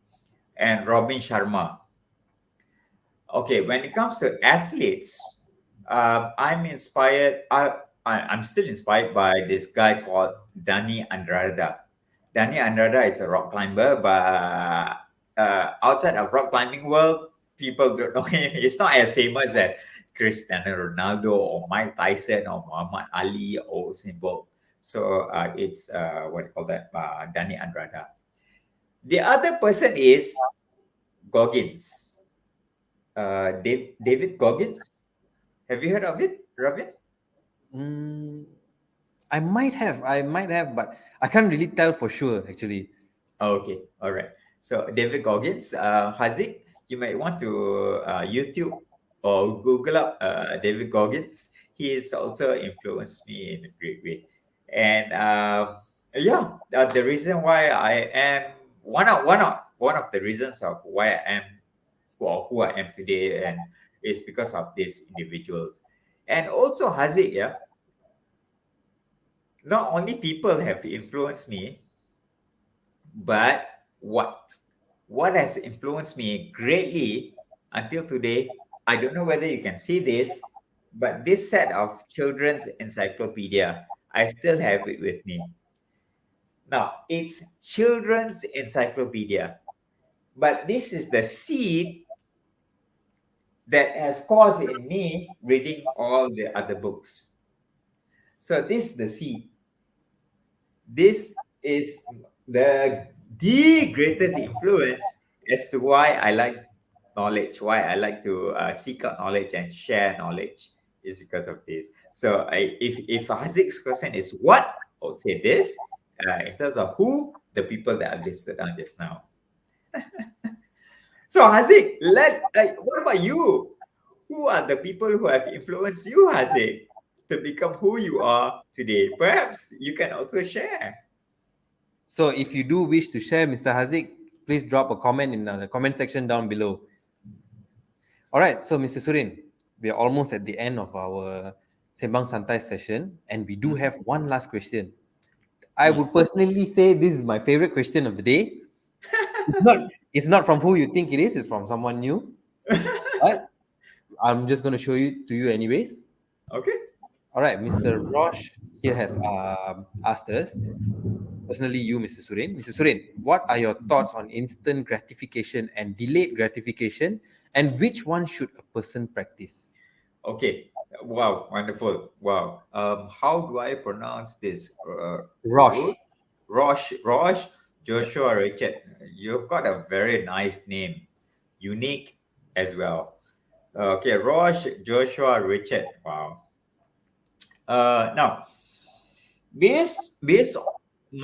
and Robin Sharma. Okay, when it comes to athletes, I'm inspired. I'm still inspired by this guy called Danny Andrada. Danny Andrada is a rock climber, but outside of rock climbing world, people don't know him. He's not as famous as Cristiano Ronaldo or Mike Tyson or Muhammad Ali or Usain Bolt. So it's what do you call that? Danny Andrada. The other person is Goggins. David Goggins. Have you heard of it, Robin? Mm, I might have, but I can't really tell for sure, actually. Okay, all right. So David Goggins, Haziq, you might want to YouTube or Google up David Goggins. He has also influenced me in a great way. And the reason why I am one of the reasons of why I am who I am today, and is because of these individuals. And also Haziq, yeah, not only people have influenced me, but what has influenced me greatly until today, I don't know whether you can see this, but this set of children's encyclopedia, I still have it with me. Now, it's children's encyclopedia, but this is the seed that has caused in me reading all the other books. So this is the seed. This is the greatest influence as to why I like knowledge, why I like to seek out knowledge and share knowledge is because of this. So if Haziq's question is what, I would say this. In terms of who, the people that I've listed down just now. So Haziq, what about you? Who are the people who have influenced you, Haziq, to become who you are today? Perhaps you can also share. So if you do wish to share, Mr. Haziq, please drop a comment in the comment section down below. All right, so Mr. Surin, we are almost at the end of our Sembang Santai session, and we do have one last question. I would Please. personally say this is my favorite question of the day. It's not from who you think it is, it's from someone new. But I'm just going to show you to you anyways. Okay. All right, Mr. Rosh here has asked us, personally you, Mr. Surain. Mr. Surain, what are your thoughts on instant gratification and delayed gratification, and which one should a person practice? Okay. Wow. Wonderful. Wow. How do I pronounce this? Ruth, Rosh. Rosh, Joshua, Richard. You've got a very nice name, unique as well. Okay, Rosh, Joshua, Richard. Wow. Now, based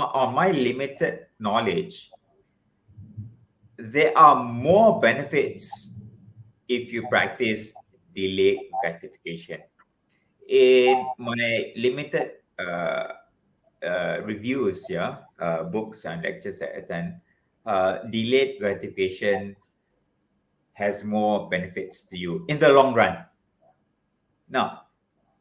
on my limited knowledge, there are more benefits if you practice delayed gratification. In my limited reviews, books and lectures I attend, delayed gratification has more benefits to you in the long run. Now,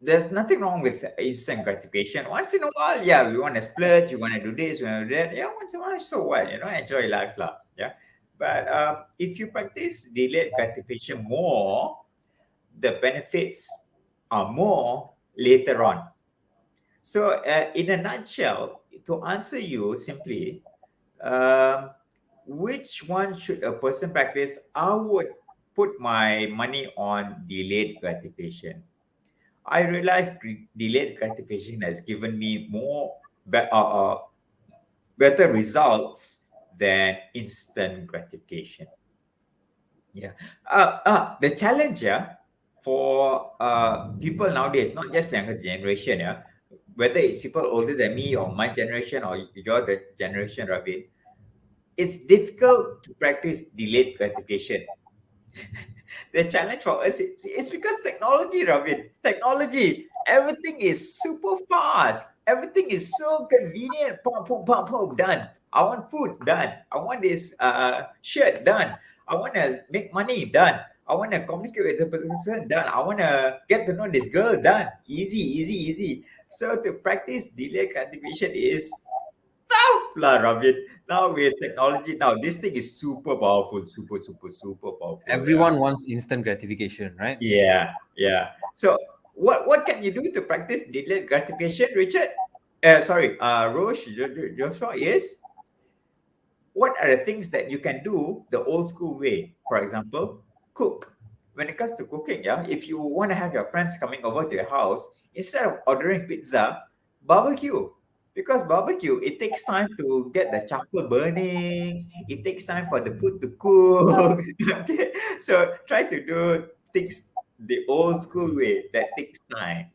there's nothing wrong with instant gratification. Once in a while, yeah, we want to splurge, you want to do this, you want to do that. Yeah, once in a while, so what? Enjoy life, lah. Yeah. But if you practice delayed gratification more, the benefits are more later on. So, in a nutshell, to answer you simply, um, which one should a person practice? I would put my money on delayed gratification. I realized delayed gratification has given me better results than instant gratification. Yeah. The challenge, for people nowadays, not just younger generation, whether it's people older than me or my generation or your the generation, Ravi, it's difficult to practice delayed gratification. The challenge for us is because technology, Ravi. Technology, everything is super fast. Everything is so convenient. Pop, pop, pop, pop, done. I want food, done. I want this shirt, done. I want to make money, done. I want to communicate with the person, done. I want to get to know this girl, done. Easy, easy, easy. So to practice delayed gratification is tough lah, Robin. Now with technology, now this thing is super powerful, super, super, super powerful. Yeah. Everyone wants instant gratification, right? Yeah, yeah. So what can you do to practice delayed gratification, Richard? Sorry, Joshua, is what are the things that you can do the old school way? For example, cook. When it comes to cooking, if you want to have your friends coming over to your house, instead of ordering pizza, barbecue. Because barbecue, it takes time to get the charcoal burning. It takes time for the food to cook. Okay, so try to do things the old school way that takes time.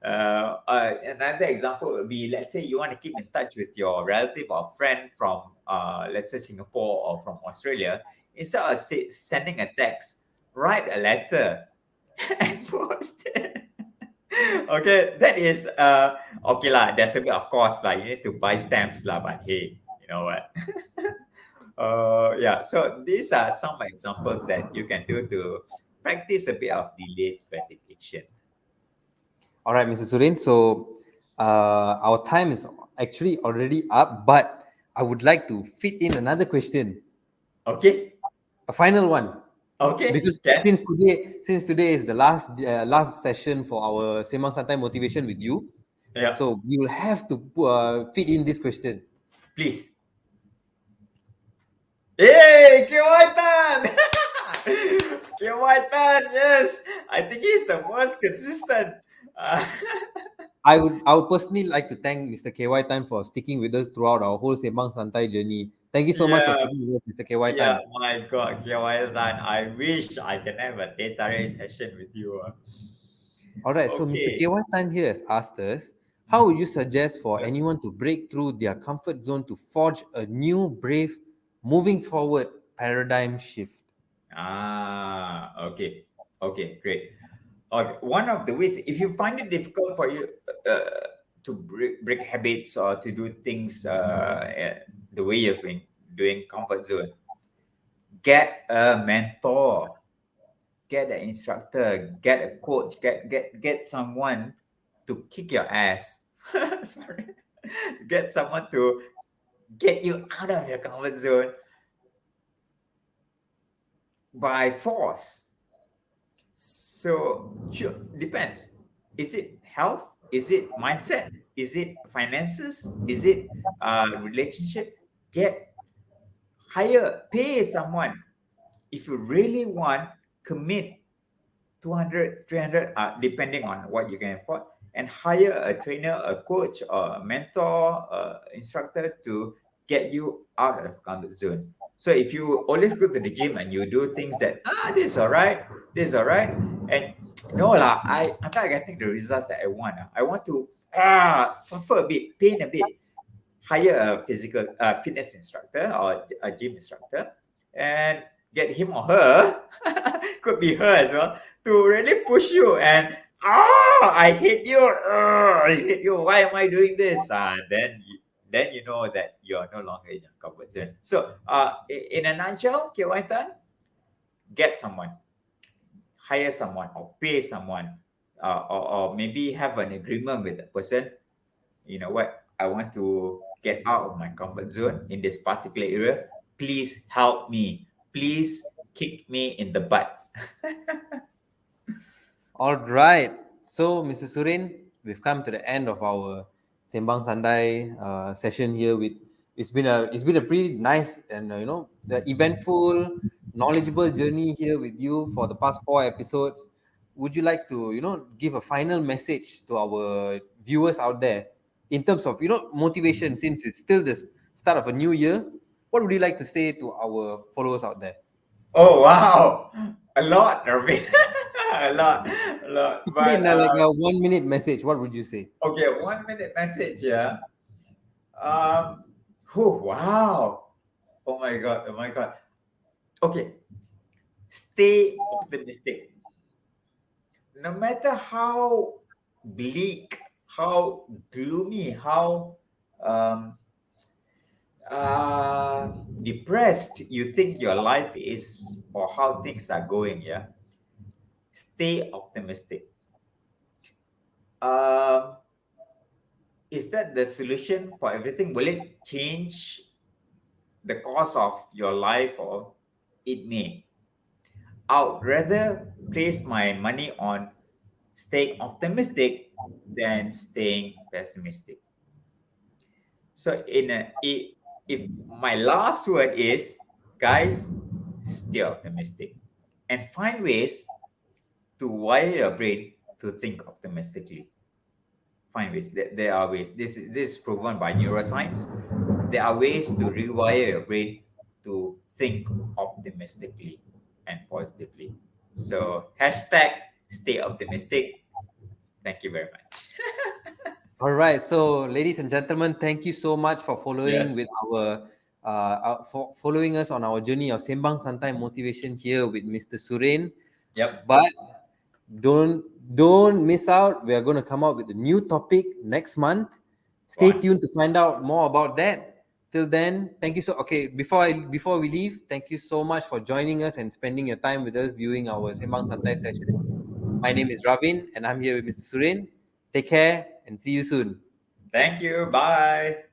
Another example would be, let's say you want to keep in touch with your relative or friend from, let's say, Singapore or from Australia. Instead of sending a text, write a letter and post it. Okay, that is okay lah. There's a bit of cost lah. You need to buy stamps lah. But hey, you know what? Yeah. So these are some examples that you can do to practice a bit of delayed gratification. All right, Mr. Surain. So our time is actually already up, but I would like to fit in another question, Okay. a final one, Okay. because Can. since today is the last session for our Sembang Santai Motivation with you, Yeah. so we will have to fit in this question. Please. Hey, Kewaitan! Kewaitan, yes. I think he's the most consistent. Uh, I would personally like to thank Mr. KY Time for sticking with us throughout our whole Sembang Santai journey. Thank you so much for yeah, sticking with us, Mr. KY yeah, Time. my God, Kewaitan. I wish I can have a data race session with you. All right, so Mr. Okay. KY Time here has asked us, how would you suggest for anyone to break through their comfort zone to forge a new, brave, moving forward paradigm shift? Okay. Okay, great. One of the ways, if you find it difficult for you to break habits or to do things the way you've been doing comfort zone, get a mentor, get an instructor, get a coach, get someone to kick your ass. Sorry. Get someone to get you out of your comfort zone by force. So depends. Is it health? Is it mindset? Is it finances? Is it relationship? Get hire, pay someone. If you really want, commit 200, 300, depending on what you can afford, and hire a trainer, a coach, or a mentor, instructor to get you out of comfort zone. So if you always go to the gym and you do things that, this is all right, this is all right, and no lah, I'm not getting the results that I want. I want to suffer a bit, pain a bit, hire a physical fitness instructor or a gym instructor and get him or her, could be her as well, to really push you and I hate you, I hate you, why am I doing this? Then you know that you're no longer in your comfort zone. So in a nutshell, KY Tan, get someone, hire someone or pay someone, or maybe have an agreement with the person. You know what, I want to get out of my comfort zone in this particular area. Please help me. Please kick me in the butt. All right. So, Mr. Surain, we've come to the end of our Sembang Santai session here. With it's been a pretty nice and the eventful, knowledgeable journey here with you for the past 4 episodes. Would you like to give a final message to our viewers out there in terms of motivation, since it's still the start of a new year? What would you like to say to our followers out there? Oh wow, a lot, Arvin. a lot, a lot. To put it But in like a 1 minute message, what would you say? okay, 1 minute message. Yeah. Um. Wow. Oh my god. Oh my god. Okay. Stay optimistic. No matter how bleak, how gloomy, how um, depressed you think your life is or how things are going, yeah, stay optimistic. Um, is that the solution for everything? Will it change the course of your life, or it may? I would rather place my money on staying optimistic than staying pessimistic. So if my last word is, guys, stay optimistic and find ways to wire your brain to think optimistically. Find ways. There are ways. This is proven by neuroscience. There are ways to rewire your brain to think optimistically and positively. So hashtag stay optimistic. Thank you very much. All right. So, ladies and gentlemen, thank you so much for following with Yes. for following us on our journey of Sembang Santai Motivation here with Mr. Surain. Yep. But don't don't miss out. We are going to come out with a new topic next month. Stay Right. tuned to find out more about that. Till then, thank you so. Okay, before we leave, thank you so much for joining us and spending your time with us viewing our Sembang Santai session. My name is Ravin, and I'm here with Mr. Surain. Take care and see you soon. Thank you. Bye.